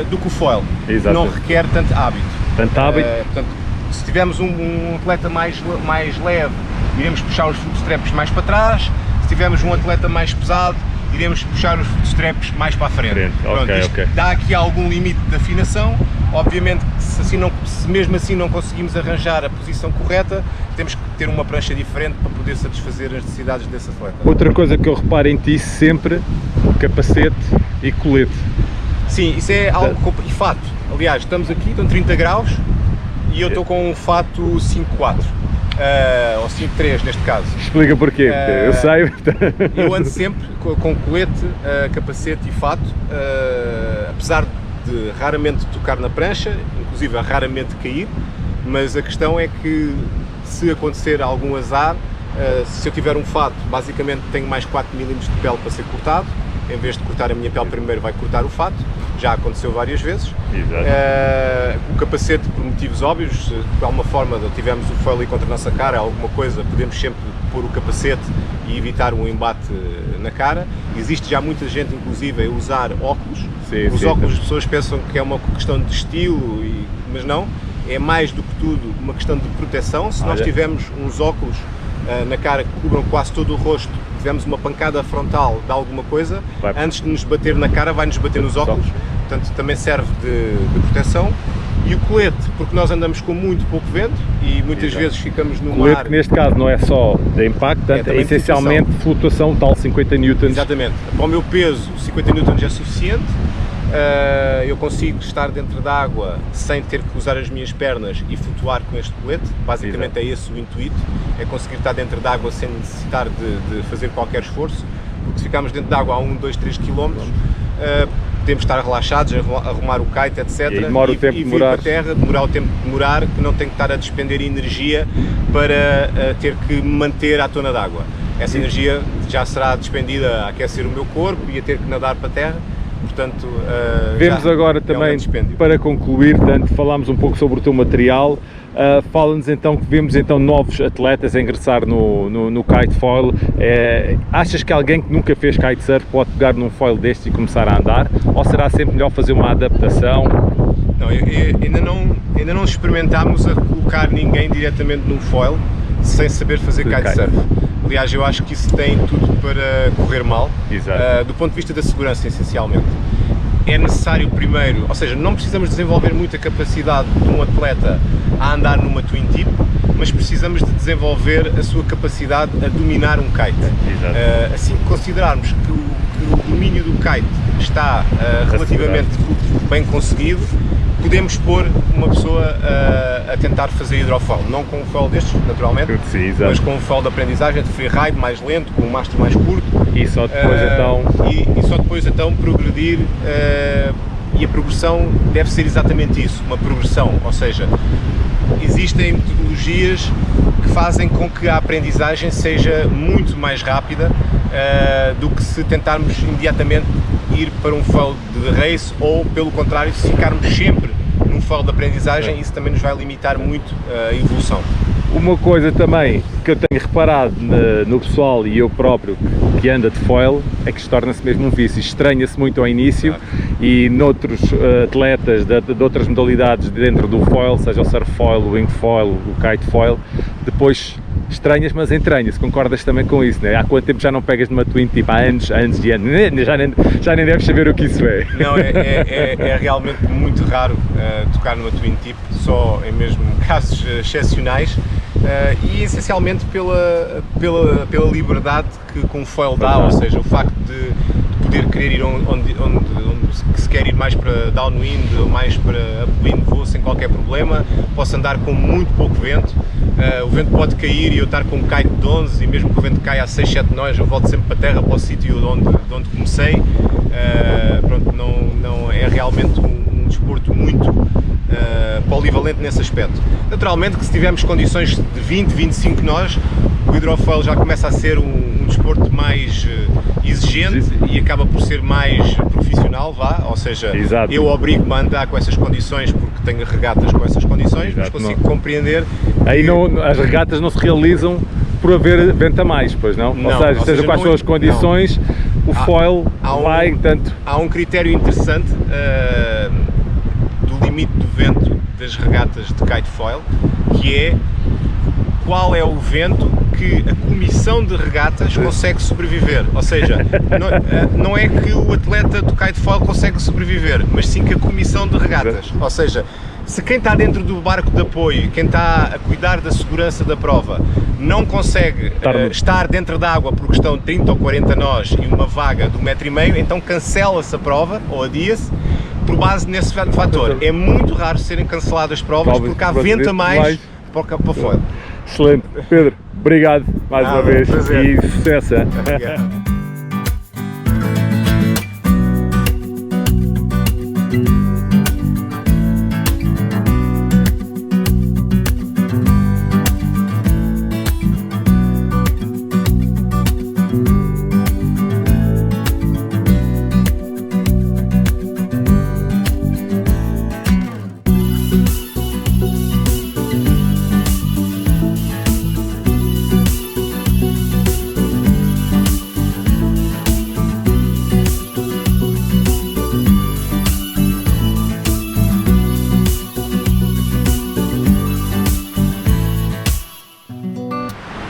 do que o foil. Exatamente. Não requer tanto hábito. Portanto, se tivermos um atleta mais leve, iremos puxar os footstraps mais para trás. Se tivermos um atleta mais pesado, iremos puxar os footstraps mais para a frente. Pronto, okay. Dá aqui algum limite de afinação. Obviamente que se mesmo assim não conseguimos arranjar a posição correta, temos que ter uma prancha diferente para poder satisfazer as necessidades desse atleta. Outra coisa que eu reparo em ti sempre, capacete e colete. Sim, isso é algo... E fato. Aliás, estamos aqui, estão 30 graus e eu estou com um fato 5.4. Ou 5.3 neste caso. Explica porquê, eu sei. Eu ando sempre com colete, capacete e fato, apesar de raramente tocar na prancha, inclusive a raramente cair, mas a questão é que se acontecer algum azar, se eu tiver um fato, basicamente tenho mais 4 mm de pele para ser cortado, em vez de cortar a minha pele primeiro vai cortar o fato, já aconteceu várias vezes. O capacete, por motivos óbvios, se de alguma forma tivermos o foil ali contra a nossa cara, alguma coisa, podemos sempre pôr o capacete e evitar um embate na cara. Existe já muita gente, inclusive, a usar óculos. Os óculos, as pessoas pensam que é uma questão de estilo, mas não, é mais do que tudo uma questão de proteção. Se nós tivermos uns óculos na cara que cubram quase todo o rosto, tivemos uma pancada frontal de alguma coisa, antes de nos bater na cara vai nos bater nos óculos, portanto também serve de proteção. E o colete, porque nós andamos com muito pouco vento e muitas vezes ficamos no mar. O colete, neste caso, não é só de impacto, é essencialmente flutuação, tal 50 newtons. Exatamente. Para o meu peso, 50 newtons é suficiente. Eu consigo estar dentro da água sem ter que usar as minhas pernas e flutuar com este colete. Basicamente é esse o intuito, é conseguir estar dentro da água sem necessitar de fazer qualquer esforço, porque se ficarmos dentro da água a 1, 2, 3 km, podemos estar relaxados, arrumar o kite, etc. E demora o tempo de vir para a terra, demorar o tempo de demorar, que não tem que estar a despender energia para ter que manter à tona d'água. essa energia já será despendida a aquecer o meu corpo e a ter que nadar para a terra. Portanto, vemos agora também, para concluir, tanto falámos um pouco sobre o teu material, fala-nos então que vemos então novos atletas a ingressar no kitefoil. Achas que alguém que nunca fez kitesurf pode pegar num foil deste e começar a andar, ou será sempre melhor fazer uma adaptação? Não, ainda não experimentámos a colocar ninguém diretamente num foil sem saber fazer kitesurf. Aliás, eu acho que isso tem tudo para correr mal, do ponto de vista da segurança, essencialmente. É necessário primeiro, ou seja, não precisamos desenvolver muita capacidade de um atleta a andar numa twin tip, mas precisamos de desenvolver a sua capacidade a dominar um kite. Assim que considerarmos que o domínio do kite está relativamente bem conseguido, podemos pôr uma pessoa a tentar fazer hidrofoil, não com um foil destes, naturalmente, mas com um foil de aprendizagem de freeride mais lento, com um mastro mais curto. E só depois então progredir, e a progressão deve ser exatamente isso, uma progressão, ou seja, existem metodologias que fazem com que a aprendizagem seja muito mais rápida do que se tentarmos imediatamente ir para um foil de race, ou pelo contrário, se ficarmos sempre num foil de aprendizagem, isso também nos vai limitar muito a evolução. Uma coisa também que eu tenho reparado no pessoal e eu próprio que anda de foil é que torna-se mesmo um vício, estranha-se muito ao início, e noutros atletas de outras modalidades dentro do foil, seja o surf foil, o wing foil, o kite foil, depois estranhas, mas entranha-se. Concordas também com isso, né? Há quanto tempo já não pegas numa twin tip? Há anos e anos, já nem deves saber o que isso é. Não, é realmente muito raro tocar numa twin tip, só em mesmo casos excepcionais, e essencialmente pela liberdade que com o foil dá, ou seja, o facto de poder querer ir onde se quer ir, mais para downwind ou mais para upwind, vou sem qualquer problema, posso andar com muito pouco vento, o vento pode cair e eu estar com um kite de 11, e mesmo que o vento caia a 6, 7 nós, eu volto sempre para a terra, para o sítio de onde comecei. Pronto, não é realmente um desporto muito polivalente nesse aspecto. Naturalmente que se tivermos condições de 20, 25 nós, o hidrofoil já começa a ser um desporto mais exigente e acaba por ser mais profissional, ou seja, eu obrigo-me a andar com essas condições porque tenho regatas com essas condições, mas consigo compreender. Aí as regatas não se realizam por haver vento a mais, pois não? Ou seja quais são as condições, o foil vai tanto. Há um critério interessante do limite do vento das regatas de kitefoil, que é qual é o vento que a comissão de regatas consegue sobreviver. Ou seja, não é que o atleta do kitefoil consegue sobreviver, mas sim que a comissão de regatas. Ou seja, se quem está dentro do barco de apoio, quem está a cuidar da segurança da prova, não consegue estar dentro da água porque estão 30 ou 40 nós e uma vaga de 1,5 m, então cancela-se a prova ou adia-se por base nesse fator. É muito raro serem canceladas as provas porque há vento a mais para o foil. Excelente. Pedro, obrigado mais uma vez, prazer. E sucesso.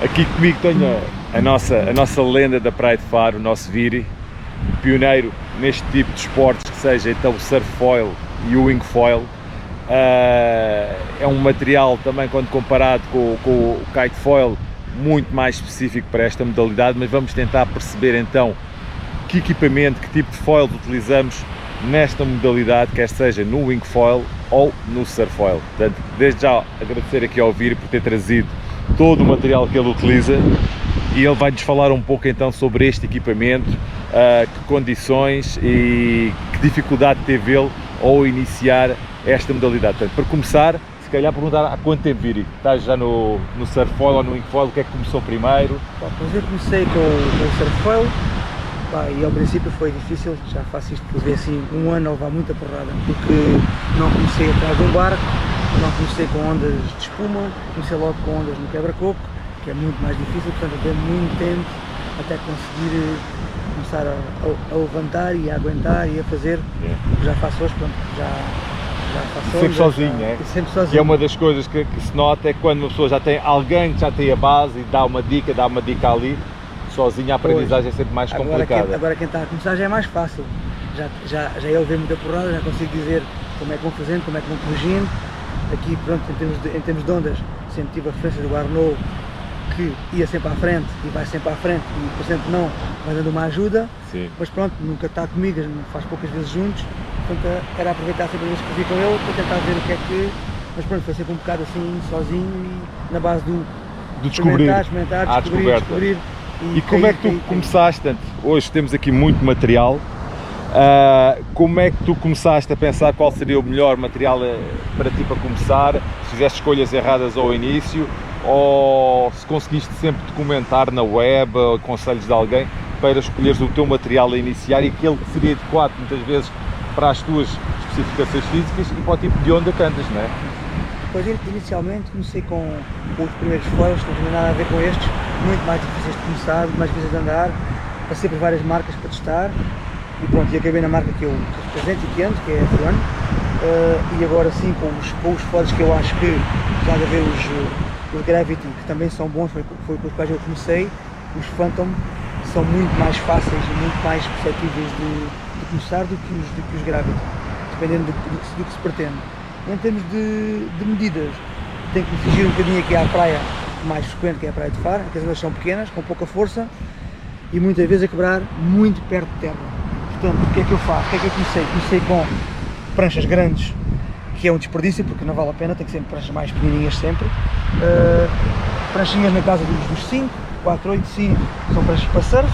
Aqui comigo tenho a nossa lenda da Praia de Faro, o nosso Viri, pioneiro neste tipo de esportes, que seja então o surf foil e o wing foil. É um material também, quando comparado com o kite foil, muito mais específico para esta modalidade, mas vamos tentar perceber então que equipamento, que tipo de foil utilizamos nesta modalidade, quer seja no wing foil ou no surf foil. Portanto, desde já agradecer aqui ao Viri por ter trazido todo o material que ele utiliza, e ele vai-nos falar um pouco então sobre este equipamento, que condições e que dificuldade teve ele ao iniciar esta modalidade. Portanto, para começar, se calhar perguntar há quanto tempo, Viri? Estás já no surfoil ou no wingfoil? O que é que começou primeiro? Pois eu comecei com o surfoil, e ao princípio foi difícil, já faço isto por ver assim um ano a levar muita porrada, porque não comecei atrás de um barco, não comecei com ondas de espuma, comecei logo com ondas no quebra-coco, que é muito mais difícil, portanto deu muito tempo até conseguir começar a levantar e a aguentar e a fazer o que já faço hoje, pronto, já faço sempre sozinho, sempre sozinho. Que é uma das coisas que se nota é quando uma pessoa já tem alguém que já tem a base e dá uma dica ali, sozinho a aprendizagem é sempre mais complicada. Agora quem está a começar já é mais fácil, já ele vê muita porrada, já consigo dizer como é que vão fazendo, como é que vão corrigindo. Aqui, pronto, em termos de ondas, sempre tive a referência do Arnaud, que ia sempre à frente e vai sempre à frente e, por exemplo, não, vai dando uma ajuda. Sim. Mas pronto, nunca está comigo, faz poucas vezes juntos, portanto era aproveitar sempre as vezes que vi com ele para tentar ver o que é que... Mas pronto, foi sempre um bocado assim, sozinho e na base do experimentar, descobrir. E como é que tu começaste? Hoje temos aqui muito material. Como é que tu começaste a pensar qual seria o melhor material para ti para começar? Se fizeste escolhas erradas ao início ou se conseguiste sempre documentar na web ou conselhos de alguém para escolheres o teu material a iniciar e aquele que seria adequado muitas vezes para as tuas especificações físicas e para o tipo de onda que andas, não é? Pois inicialmente comecei com os primeiros foils, que não tinha nada a ver com estes, muito mais difíceis de começar, muito mais difíceis de andar, passei por várias marcas para testar e pronto, e acabei na marca que eu represento e que ando, que é a F1, e agora sim com os foils que eu acho que, já de ver os Gravity, que também são bons, foi com os quais eu comecei, os Phantom são muito mais fáceis e muito mais perceptíveis de começar do que os Gravity, dependendo do que se pretende. Em termos de medidas, tenho que me fugir um bocadinho aqui à praia mais frequente, que é a praia de Faro, que as ondas são pequenas, com pouca força e muitas vezes a quebrar muito perto de terra. Portanto, o que é que eu faço? O que é que eu comecei? Comecei com pranchas grandes, que é um desperdício, porque não vale a pena, tem que ser pranchas mais pequenininhas sempre. Pranchinhas na casa dos 5, 4, 8, 5, são pranchas para surf.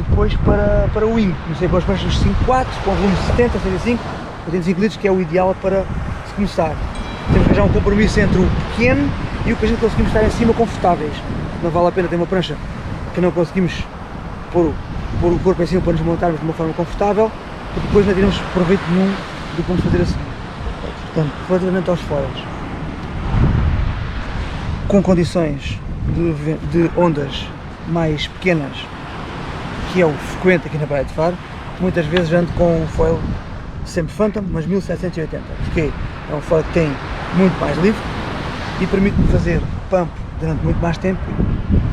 Depois para o wing, comecei com as pranchas 5-4, com volume 70, 75, 85 litros, que é o ideal para se começar. Temos que arranjar um compromisso entre o pequeno e o que a gente conseguimos estar em cima confortáveis. Não vale a pena ter uma prancha que não conseguimos pôr o corpo em cima para nos montarmos de uma forma confortável, porque depois não teremos proveito nenhum do que vamos fazer a seguir. Portanto, relativamente aos foils, com condições de ondas mais pequenas, que é o frequente aqui na Praia de Faro, muitas vezes ando com um foil sempre Phantom, mas 1780, porque é um foil que tem muito mais livre e permite-me fazer pump durante muito mais tempo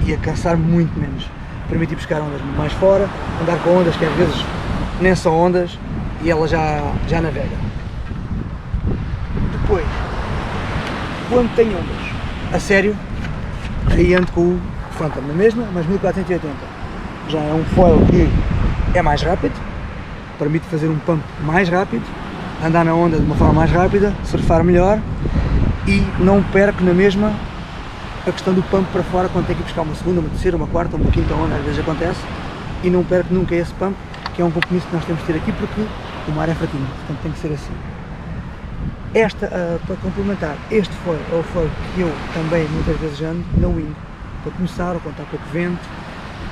e a cansar-me muito menos. Permite ir buscar ondas muito mais fora, andar com ondas que às vezes nem são ondas e ela já navega. Depois, quando tenho ondas a sério, aí ando com o Phantom na mesma, mas 1480. Já é um foil que é mais rápido, permite fazer um pump mais rápido, andar na onda de uma forma mais rápida, surfar melhor e não perco na mesma a questão do pump para fora quando tem que ir buscar uma segunda, uma terceira, uma quarta, uma quinta onda, às vezes acontece, e não perco nunca esse pump, que é um compromisso que nós temos de ter aqui porque o mar é fraquinho, portanto tem que ser assim. Para complementar, este foil é o foil que eu também muitas vezes ando na wing, para começar ou quando está pouco vento,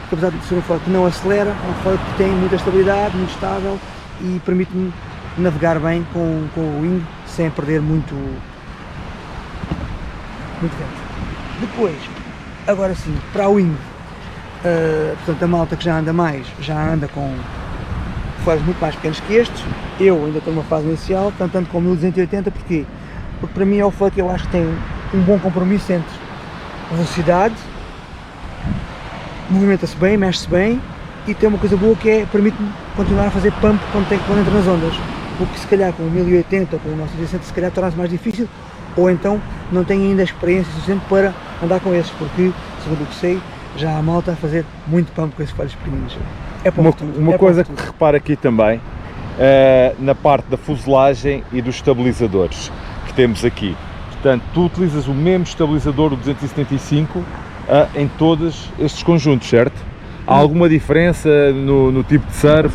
porque apesar de ser um foil que não acelera, é um foil que tem muita estabilidade, muito estável e permite-me navegar bem com o wing sem perder muito vento. Depois, agora sim, para a wing, portanto a malta que já anda mais, já anda com foils muito mais pequenos que estes. Eu ainda estou numa fase inicial, portanto ando com 1280, porquê? Porque para mim é o foil que eu acho que tem um bom compromisso entre velocidade, movimenta-se bem, mexe-se bem e tem uma coisa boa que é, permite-me continuar a fazer pump quando entra nas ondas, o que se calhar com o 1080 ou com o 960 se calhar torna-se mais difícil, ou então não tenho ainda a experiência suficiente para andar com esses, porque, segundo o que sei, já há malta a fazer muito pump com esses foils pequeninos. É para uma coisa que repara aqui também, na parte da fuselagem e dos estabilizadores que temos aqui. Portanto, tu utilizas o mesmo estabilizador, o 275, em todos estes conjuntos, certo? Há alguma diferença no tipo de surf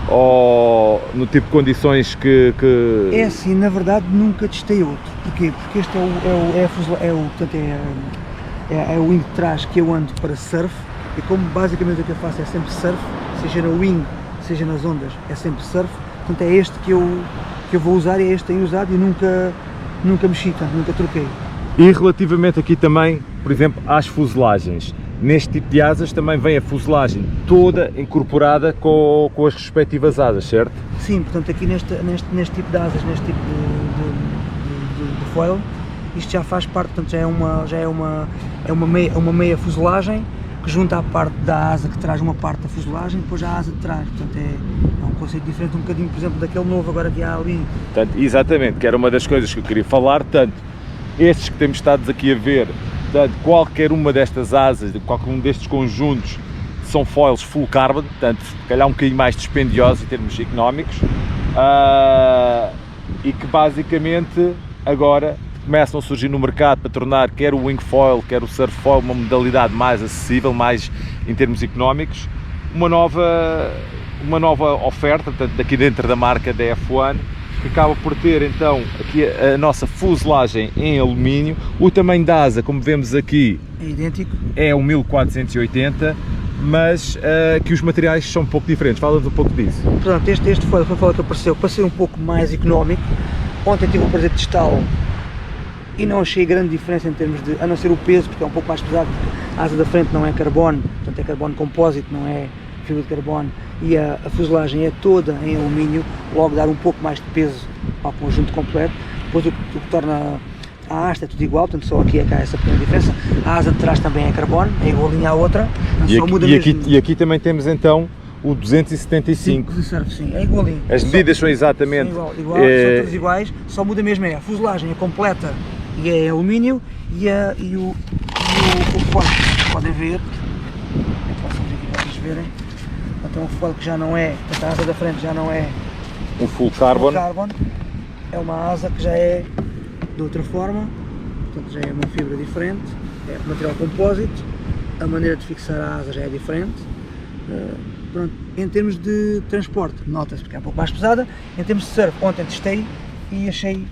ou no tipo de condições que... É assim, na verdade nunca testei outro. Porquê? Porque este é o wing de trás que eu ando para surf, e como basicamente o que eu faço é sempre surf, seja na wing, seja nas ondas, é sempre surf, portanto é este que eu vou usar, e é este que tenho usado e nunca mexi, portanto nunca troquei. E relativamente aqui também, por exemplo, às fuselagens, neste tipo de asas também vem a fuselagem toda incorporada com as respectivas asas, certo? Sim, portanto aqui neste tipo de asas, neste tipo de foil, isto já faz parte, portanto já é uma meia fuselagem que junta a parte da asa que traz uma parte da fuselagem e depois a asa de trás, portanto é um conceito diferente um bocadinho, por exemplo, daquele novo agora que há ali. Portanto, exatamente, que era uma das coisas que eu queria falar, tanto estes que temos estado aqui a ver, portanto, qualquer uma destas asas, qualquer um destes conjuntos são foils full carbon, portanto, se calhar um bocadinho mais dispendiosos em termos económicos, e que basicamente agora começam a surgir no mercado para tornar quer o wing foil, quer o surf foil uma modalidade mais acessível, mais em termos económicos, uma nova oferta, portanto, daqui dentro da marca da F1, que acaba por ter então aqui a nossa fuselagem em alumínio. O tamanho da asa, como vemos aqui, É idêntico, é o 1480, mas que os materiais são um pouco diferentes. Fala-nos um pouco disso. portanto este foil foi o foil que apareceu para ser um pouco mais económico. Ontem tive o prazer de testá-lo e não achei grande diferença em termos de, a não ser o peso, porque é um pouco mais pesado, porque a asa da frente não é carbono, portanto é carbono compósito, não é fibra de carbono, e a fuselagem é toda em alumínio, logo dar um pouco mais de peso ao conjunto completo. Depois o que torna a haste é tudo igual, portanto só aqui é que há essa pequena diferença. A asa de trás também é carbono, é igualinha à outra, só muda mesmo. E aqui também temos então o 275. Sim, surf, sim, é igualinho. As medidas são exatamente igual, são todas iguais, só muda mesmo a fuselagem é completa e é alumínio, e o foil, podem ver, posso ver aqui para vocês verem, então um foil que já não é, a asa da frente já não é um full carbon, é uma asa que já é de outra forma, portanto já é uma fibra diferente, é material compósito, a maneira de fixar a asa já é diferente. Pronto, em termos de transporte, nota-se porque é um pouco mais pesada. Em termos de surf, ontem testei e achei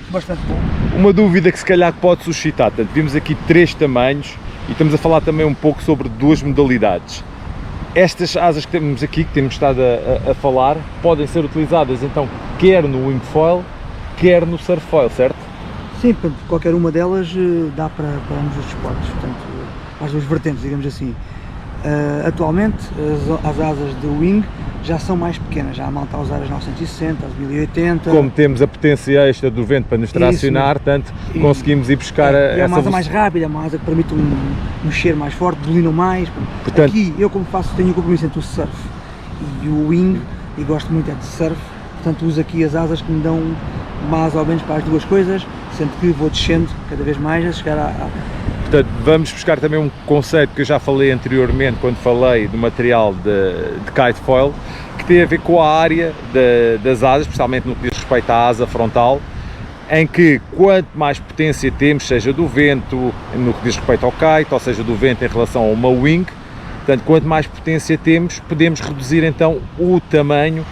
bastante bom. Uma dúvida que se calhar pode suscitar, portanto, vimos aqui 3 tamanhos e estamos a falar também um pouco sobre 2 modalidades. Estas asas que temos aqui, que temos estado a falar, podem ser utilizadas então quer no wing foil, quer no surf foil, certo? Sim, portanto, qualquer uma delas dá para ambos os esportes, portanto, às duas vertentes, digamos assim. Atualmente as asas de wing já são mais pequenas, já a malta a usar as 960, as 1080. Como temos a potência extra do vento para nos tracionar, portanto conseguimos ir buscar é uma asa mais rápida, é uma asa que permite um cheiro mais forte, bolino mais. Portanto, aqui eu, como tenho um compromisso entre o surf e o wing, e gosto muito de surf, portanto uso aqui as asas que me dão mais ou menos para as duas coisas, sendo que vou descendo cada vez mais a chegar Portanto, vamos buscar também um conceito que eu já falei anteriormente quando falei do material de kite foil, que tem a ver com a área das asas, especialmente no que diz respeito à asa frontal, em que quanto mais potência temos, seja do vento, no que diz respeito ao kite, ou seja do vento em relação a uma wing, portanto, quanto mais potência temos, podemos reduzir então o tamanho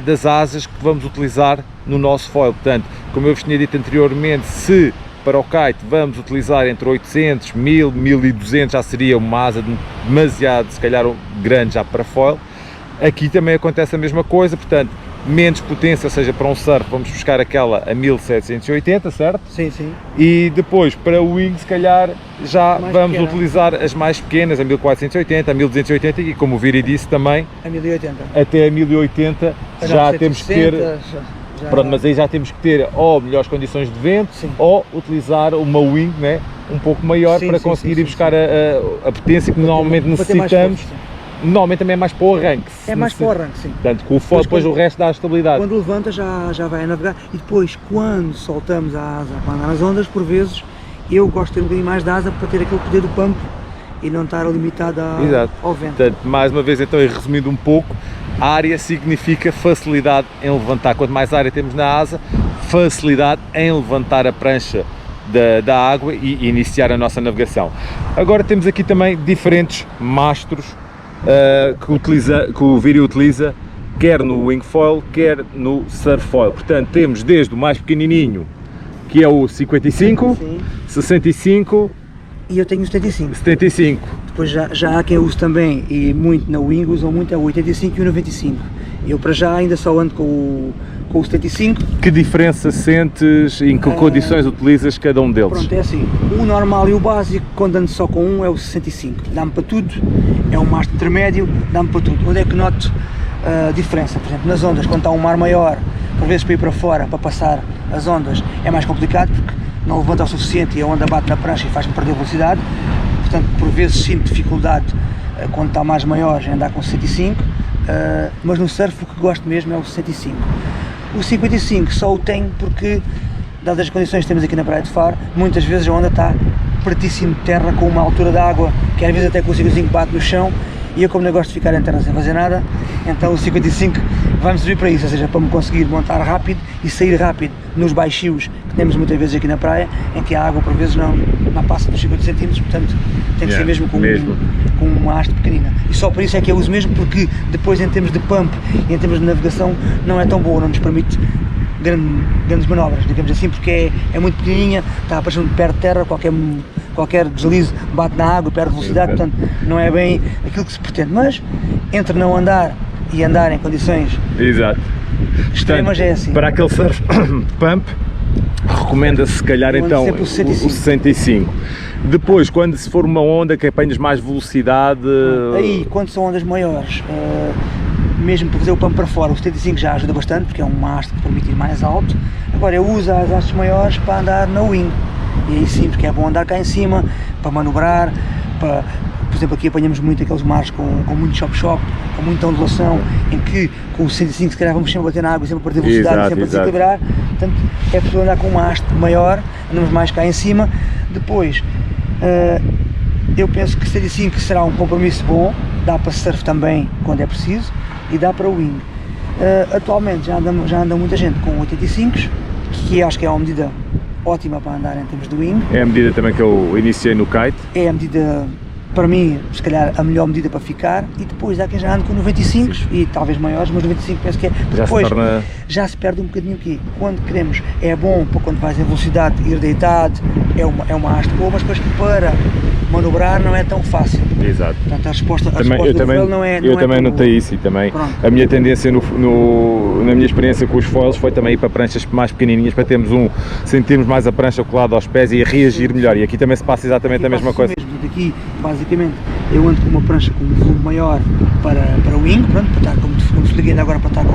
das asas que vamos utilizar no nosso foil. Portanto, como eu vos tinha dito anteriormente, se para o kite vamos utilizar entre 800, 1000, 1200, já seria uma asa demasiado, se calhar, grande já para foil. Aqui também acontece a mesma coisa, portanto, menos potência, ou seja, para um surf vamos buscar aquela a 1780, certo? Sim, sim. E depois para o wing, se calhar, já mais vamos pequena. utilizar as mais pequenas, a 1480, a 1280 e, como o Viri disse também, a 1080. até a 1080 já temos que ter... Pronto, mas aí já temos que ter ou melhores condições de vento, sim, ou utilizar uma wing, né, um pouco maior, sim, para conseguir ir buscar a potência que normalmente necessitamos. Normalmente também é mais para o arranque. É mais para o arranque, sim. Portanto, com o foil depois o resto dá a estabilidade. Quando levanta já vai a navegar, e depois quando soltamos a asa para andar nas ondas, por vezes eu gosto de ter um bocadinho mais de asa para ter aquele poder do pump e não estar limitado ao vento. Portanto, mais uma vez, então, e resumindo um pouco, área significa facilidade em levantar. Quanto mais área temos na asa, facilidade em levantar a prancha da água e iniciar a nossa navegação. Agora temos aqui também diferentes mastros que o Viri utiliza, quer no wingfoil, quer no surffoil. Portanto, temos desde o mais pequenininho, que é o 55, Sim. 65 E eu tenho o 75. 75. Depois já há quem use também, e muito na Wing, usam muito é o 85 e o 95. Eu para já ainda só ando com o 75. Que diferença sentes e em que condições utilizas cada um deles? Pronto, é assim, o normal e o básico, quando ando só com um, é o 65. Dá-me para tudo, é um mastro intermédio, dá-me para tudo. Onde é que noto a diferença? Por exemplo, nas ondas, quando está um mar maior, por vezes para ir para fora, para passar as ondas, é mais complicado, porque não levanta o suficiente e a onda bate na prancha e faz-me perder velocidade. Portanto, por vezes sinto dificuldade quando está mais maior em andar com 65, mas no surf o que gosto mesmo é o 65. O 55 só o tenho porque, dadas as condições que temos aqui na Praia de Faro, muitas vezes a onda está pertíssimo de terra, com uma altura de água que às vezes até com o 55 bate no chão, e eu, como não gosto de ficar em terra sem fazer nada, então o 55 vai-me servir para isso, ou seja, para me conseguir montar rápido e sair rápido nos baixios que temos muitas vezes aqui na praia, em que a água por vezes não passa dos 50 cm, portanto tem que ser mesmo com uma haste pequenina. E só por isso é que eu uso mesmo, porque depois em termos de pump e em termos de navegação não é tão boa, não nos permite grandes manobras, digamos assim, porque é muito pequenininha, está aparecendo perto de terra, qualquer deslize bate na água, perde velocidade, portanto não é bem aquilo que se pretende, mas entre não andar e andar em condições extremas é assim. Para aquele surf pump, recomenda-se se calhar então o 65. Depois, quando se for uma onda que apanhas mais velocidade... Aí, quando são ondas maiores, mesmo para fazer o pump para fora, o 75 já ajuda bastante, porque é uma haste que permite ir mais alto. Agora eu uso as hastes maiores para andar na wing, e aí sim, porque é bom andar cá em cima, para manobrar, por exemplo, aqui apanhamos muito aqueles mares com muito chop-chop, com muita ondulação, em que com o 65 se calhar vamos sempre bater na água, sempre a perder velocidade, sempre a desequilibrar, portanto é possível andar com uma haste maior, andamos mais cá em cima. Depois, eu penso que 75 será um compromisso bom, dá para surf também quando é preciso, e dá para wing. Atualmente já anda muita gente com 85, que acho que é uma medida ótima para andar em termos de wing. É a medida também que eu iniciei no kite. É a medida, para mim, se calhar a melhor medida para ficar, e depois há quem já ande com 95 e talvez maiores, mas 95 penso que é. Depois já se perde um bocadinho aqui. Quando queremos, é bom para quando vais em velocidade ir deitado, é uma haste boa, mas depois para manobrar não é tão fácil. Exato. Portanto, a resposta do foil não é. Eu também notei isso, e também a minha tendência na minha experiência com os foils foi também ir para pranchas mais pequenininhas, para sentirmos mais a prancha colada aos pés e a reagir melhor, e aqui também se passa exatamente a mesma coisa. Aqui, basicamente, eu ando com uma prancha com um volume maior para o wing, pronto, para estar, como expliquei ainda agora, para estar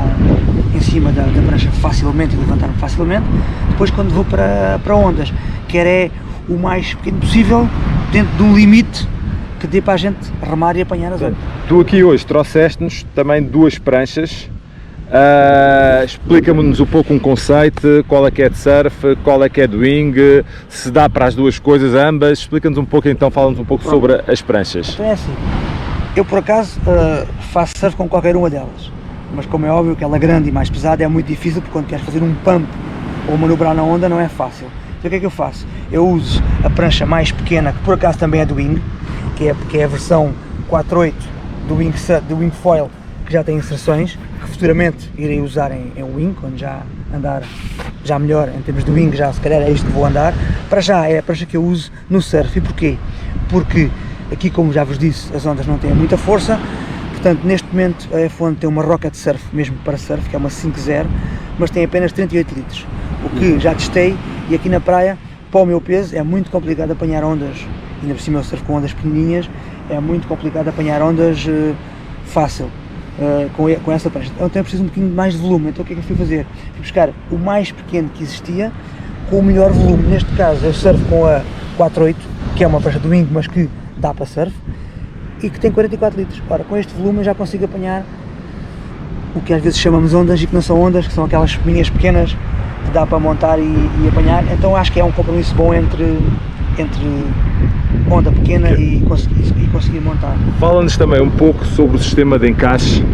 em cima da prancha facilmente e levantar-me facilmente. Depois, quando vou para ondas, quer é o mais pequeno possível, dentro de um limite que dê para a gente remar e apanhar as ondas. Tu aqui hoje trouxeste-nos também duas pranchas. Explica-nos um pouco um conceito, qual é que é de surf, qual é que é de wing, se dá para as duas coisas, ambas. Explica-nos um pouco então, fala-nos um pouco sobre as pranchas. Então é assim, eu por acaso faço surf com qualquer uma delas, mas como é óbvio que ela grande e mais pesada é muito difícil, porque quando queres fazer um pump ou manobrar na onda não é fácil. Então o que é que eu faço? Eu uso a prancha mais pequena, que por acaso também é do wing, que é a versão 4.8 do wing foil, que já tem inserções, que futuramente irei usar em wing, quando já andar já melhor em termos de wing, já se calhar é isto que vou andar. Para já é a prancha que eu uso no surf. E porquê? Porque aqui, como já vos disse, as ondas não têm muita força, portanto neste momento a F1 tem uma Rocket Surf, mesmo para surf, que é uma 5.0, mas tem apenas 38 litros, o que já testei, e aqui na praia, para o meu peso, é muito complicado apanhar ondas, ainda por cima eu surfo com ondas pequenininhas, é muito complicado apanhar ondas fácil. Com essa prancha, então eu preciso um bocadinho mais de volume. Então o que é que eu fui fazer? Fui buscar o mais pequeno que existia com o melhor volume. Neste caso eu surfo com a 4.8, que é uma prancha do wing, mas que dá para surf, e que tem 44 litros. Ora, com este volume eu já consigo apanhar o que às vezes chamamos ondas e que não são ondas, que são aquelas minhas pequenas que dá para montar e apanhar. Então acho que é um compromisso bom entre onda pequena e conseguir montar. Fala-nos também um pouco sobre o sistema de encaixe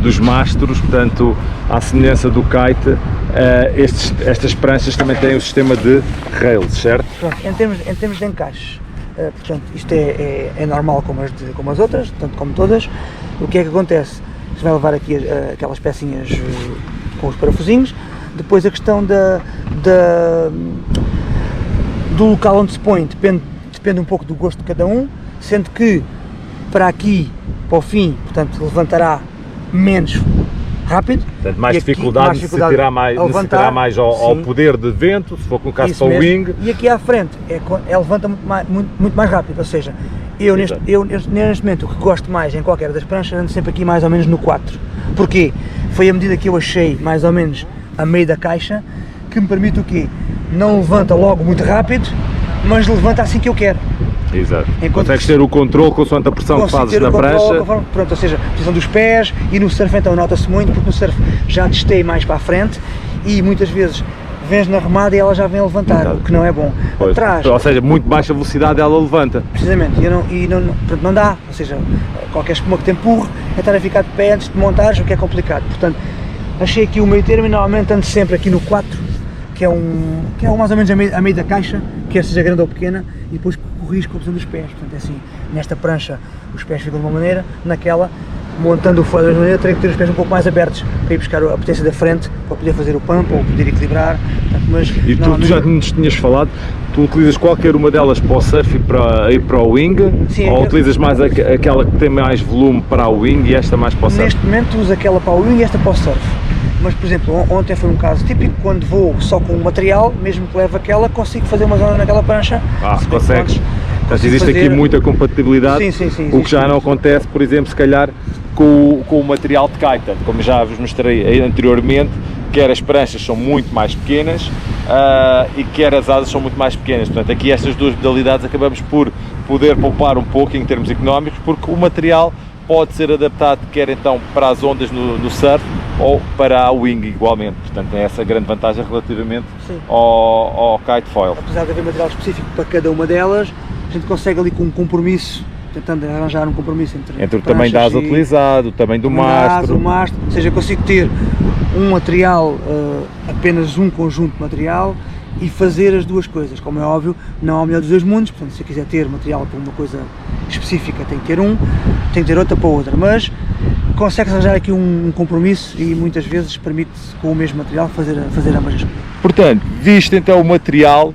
dos mastros, portanto, à semelhança do kite, estas pranchas também têm o sistema de rails, certo? Pronto, em termos de encaixes, portanto isto é normal como as outras, tanto como todas. O que é que acontece? Você vai levar aqui aquelas pecinhas com os parafusinhos, depois a questão do local onde se põe depende um pouco do gosto de cada um, sendo que para aqui, para o fim, portanto levantará menos rápido. Portanto, mais dificuldade necessitará mais ao poder de vento, se for com o caso para o wing. E aqui à frente levanta muito mais rápido, ou seja, eu neste momento o que gosto mais em qualquer das pranchas ando sempre aqui mais ou menos no 4. Porquê? Foi a medida que eu achei mais ou menos a meio da caixa que me permite o quê? Não levanta logo muito rápido, mas levanta assim que eu quero. Exato. Consegues ter o controle consoante a pressão que fazes na prancha. Pronto, ou seja, a posição dos pés, e no surf então nota-se muito, porque no surf já testei mais para a frente e muitas vezes vens na remada e ela já vem a levantar, o que não é bom. Atrás, ou seja, muito baixa velocidade ela levanta. Precisamente, portanto, não dá, ou seja, qualquer espuma que te empurre é estar a ficar de pé antes de montares, o que é complicado. Portanto, achei aqui o meio termo e normalmente ando sempre aqui no 4, que é mais ou menos a meio da caixa, quer seja grande ou pequena, e depois corrijo com a posição dos pés. Portanto, é assim, nesta prancha os pés ficam de uma maneira, naquela, montando o foil da mesma maneira, terei que ter os pés um pouco mais abertos para ir buscar a potência da frente, para poder fazer o pump ou poder equilibrar. Portanto, mas, e tu já nos tinhas falado, tu utilizas qualquer uma delas para o surf e para o wing? Sim, ou utilizas mais aquela que tem mais volume para o wing e esta mais para o surf? Neste momento uso aquela para o wing e esta para o surf. Mas, por exemplo, ontem foi um caso típico, quando vou só com o material, mesmo que leve aquela, consigo fazer uma zona naquela prancha. Consegues. Portanto, existe aqui muita compatibilidade, sim, o que já não acontece, por exemplo, se calhar com o material de kite, como já vos mostrei anteriormente, quer as pranchas são muito mais pequenas e quer as asas são muito mais pequenas. Portanto, aqui estas duas modalidades acabamos por poder poupar um pouco em termos económicos, porque o material pode ser adaptado quer então para as ondas no surf ou para a wing igualmente. Portanto, é essa grande vantagem relativamente ao kite foil. Apesar de haver material específico para cada uma delas, a gente consegue ali com um compromisso, tentando arranjar um compromisso entre o tamanho da asa utilizado, o tamanho do mastro. Ou seja, consigo ter um material, apenas um conjunto de material, e fazer as duas coisas. Como é óbvio, não há o melhor dos dois mundos, portanto, se eu quiser ter material para uma coisa específica, tem que ter tem que ter outra para outra, mas consegue arranjar aqui um compromisso e muitas vezes permite-se com o mesmo material fazer ambas as coisas. Portanto, visto então o material,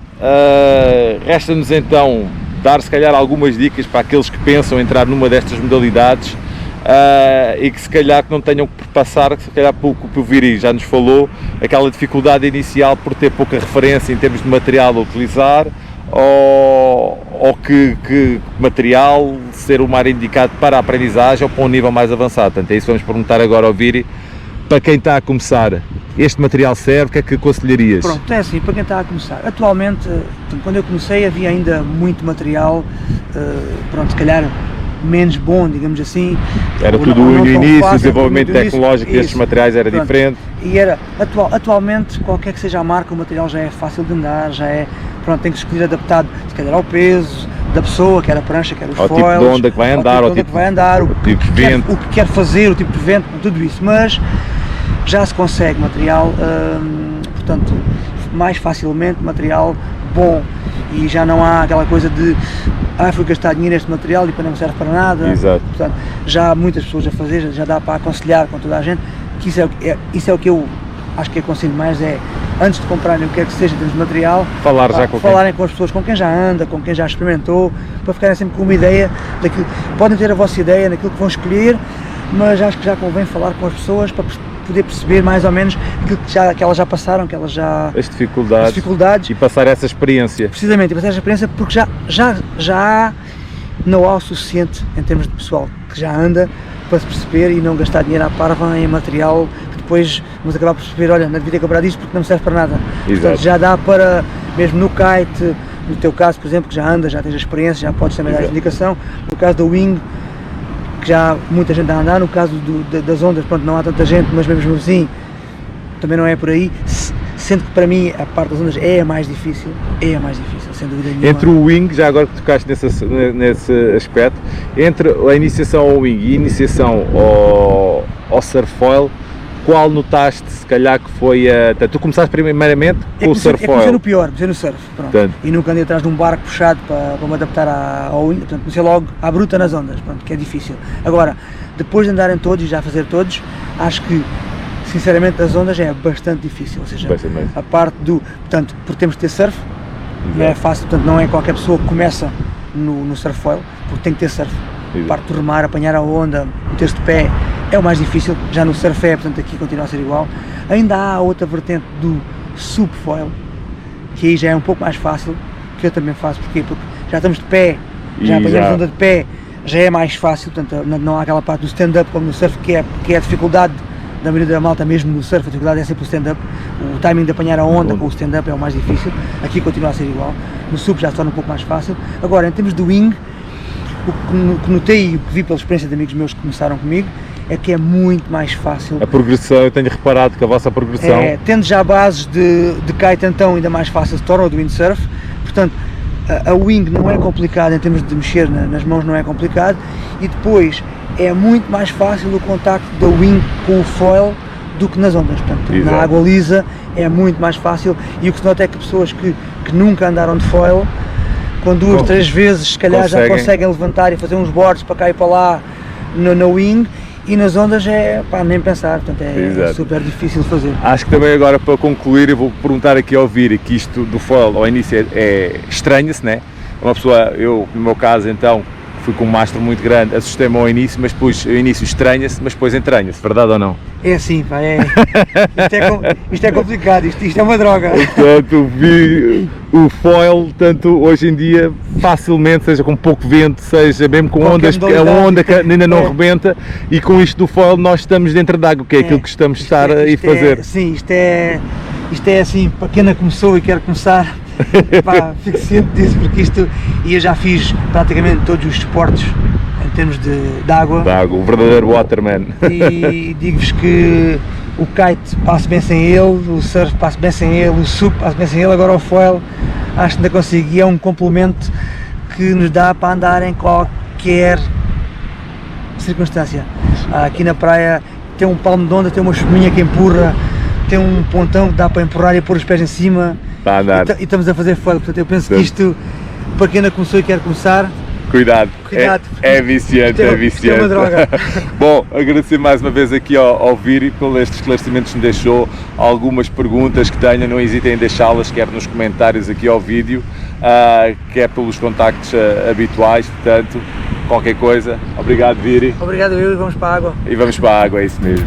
resta-nos então dar se calhar algumas dicas para aqueles que pensam entrar numa destas modalidades e que se calhar que não tenham que passar, se calhar pelo que o Viri já nos falou, aquela dificuldade inicial por ter pouca referência em termos de material a utilizar, ou que material ser o mais indicado para a aprendizagem ou para um nível mais avançado. Portanto, é isso que vamos perguntar agora ao Viri. Para quem está a começar, este material serve, o que é que aconselharias? Pronto, é assim, para quem está a começar. Atualmente, quando eu comecei havia ainda muito material, se calhar menos bom, digamos assim. Era tudo no início, o desenvolvimento tecnológico destes materiais era diferente. E atualmente, qualquer que seja a marca, o material já é fácil de andar, tem que se escolher adaptado, se calhar ao peso da pessoa, quer a prancha, quer os foils, tipo de onda que vai andar, o que quer fazer, o tipo de vento, tudo isso, mas já se consegue material, portanto, mais facilmente, material bom, e já não há aquela coisa de fui gastar dinheiro neste material e depois não serve para nada. Exato. Portanto, já há muitas pessoas a fazer, já dá para aconselhar com toda a gente, que isso é o que eu acho que aconselho mais, antes de comprarem o que é que seja em termos de material, falarem com as pessoas, com quem já anda, com quem já experimentou, para ficarem sempre com uma ideia daquilo. Podem ter a vossa ideia naquilo que vão escolher, mas acho que já convém falar com as pessoas para poder perceber mais ou menos aquilo que elas já passaram, que elas já... As dificuldades e passar essa experiência. Precisamente, e passar essa experiência, porque já há know-how suficiente em termos de pessoal que já anda para se perceber e não gastar dinheiro à parva em material que depois vamos acabar por perceber, olha, não devia ter comprado isto porque não me serve para nada. Portanto, já dá para, mesmo no kite, no teu caso, por exemplo, que já anda, já tens a experiência, já podes também dar essa indicação. No caso do wing, que já muita gente a andar, no caso das ondas, pronto, não há tanta gente, mas mesmo assim também não é por aí, sendo que para mim a parte das ondas é a mais difícil, sem dúvida nenhuma. Entre o wing, já agora que tocaste nesse aspecto, entre a iniciação ao wing e a iniciação ao surf foil, qual notaste se calhar que foi a... Tu começaste primeiramente com o surf comecei foil. no pior, comecei no surf, pronto. Portanto. E nunca andei atrás de um barco puxado para me adaptar ao wind, portanto comecei logo à bruta nas ondas, pronto, que é difícil. Agora, depois de andarem todos e já fazer todos, acho que sinceramente as ondas é bastante difícil, ou seja, a parte do, portanto, porque temos de ter surf, não é fácil, portanto não é qualquer pessoa que começa no surf foil, porque tem que ter surf. A parte do remar, apanhar a onda, meter-se de pé, é o mais difícil, já no surf é, portanto aqui continua a ser igual. Ainda há outra vertente do subfoil, que aí já é um pouco mais fácil, que eu também faço, porquê? Porque já estamos de pé, já apanhamos a onda de pé, já é mais fácil, portanto não há aquela parte do stand-up como no surf, que é a dificuldade da maioria da malta, mesmo no surf, a dificuldade é sempre o stand-up, o timing de apanhar a onda com o stand-up é o mais difícil, aqui continua a ser igual, no sub já se torna um pouco mais fácil. Agora, em termos de wing, o que notei e o que vi pela experiência de amigos meus que começaram comigo, é que é muito mais fácil. A progressão, eu tenho reparado que a vossa progressão... Tendo já bases de kite, então ainda mais fácil se torna o do windsurf, portanto, a wing não é complicado em termos de mexer nas mãos, não é complicado, e depois é muito mais fácil o contacto da wing com o foil do que nas ondas, portanto, na água lisa é muito mais fácil, e o que se nota é que pessoas que nunca andaram de foil, com 2, 3 vezes, se calhar já conseguem levantar e fazer uns boards para cá e para lá na wing, e nas ondas é pá, nem pensar, portanto é super difícil de fazer. Acho que também agora, para concluir, eu vou perguntar aqui ao Viri que isto do foil ao início estranha-se, né? Uma pessoa, eu no meu caso então, fui com um mastro muito grande, assustei-me ao início, mas depois ao início estranha-se, mas depois entranha-se, verdade ou não? É assim, pá, isto é complicado, isto é uma droga. Portanto, o foil, tanto hoje em dia, facilmente, seja com pouco vento, seja mesmo com ondas, a onda que ainda não rebenta, e com isto do foil nós estamos dentro d'água, que é aquilo que estamos a estar a fazer. Sim, isto é assim, para quem não começou e quer começar, pá, fico sempre disso, porque e eu já fiz praticamente todos os esportes em termos de água. O verdadeiro waterman. E digo-vos que o kite passo bem sem ele, o surf passo bem sem ele, o sup passo bem sem ele, agora o foil acho que ainda consigo, e é um complemento que nos dá para andar em qualquer circunstância. Aqui na praia tem um palmo de onda, tem uma chuminha que empurra, tem um pontão que dá para empurrar e pôr os pés em cima, e estamos a fazer foil, portanto eu penso que isto, para quem ainda começou e quer começar, cuidado, é viciante, é viciante. É uma droga. Bom, agradecer mais uma vez aqui ao Viri por estes esclarecimentos que nos deixou, algumas perguntas que tenha, não hesitem em deixá-las, quer nos comentários aqui ao vídeo, quer pelos contactos habituais, portanto, qualquer coisa. Obrigado, Viri. Obrigado, eu, e vamos para a água. E vamos para a água, é isso mesmo.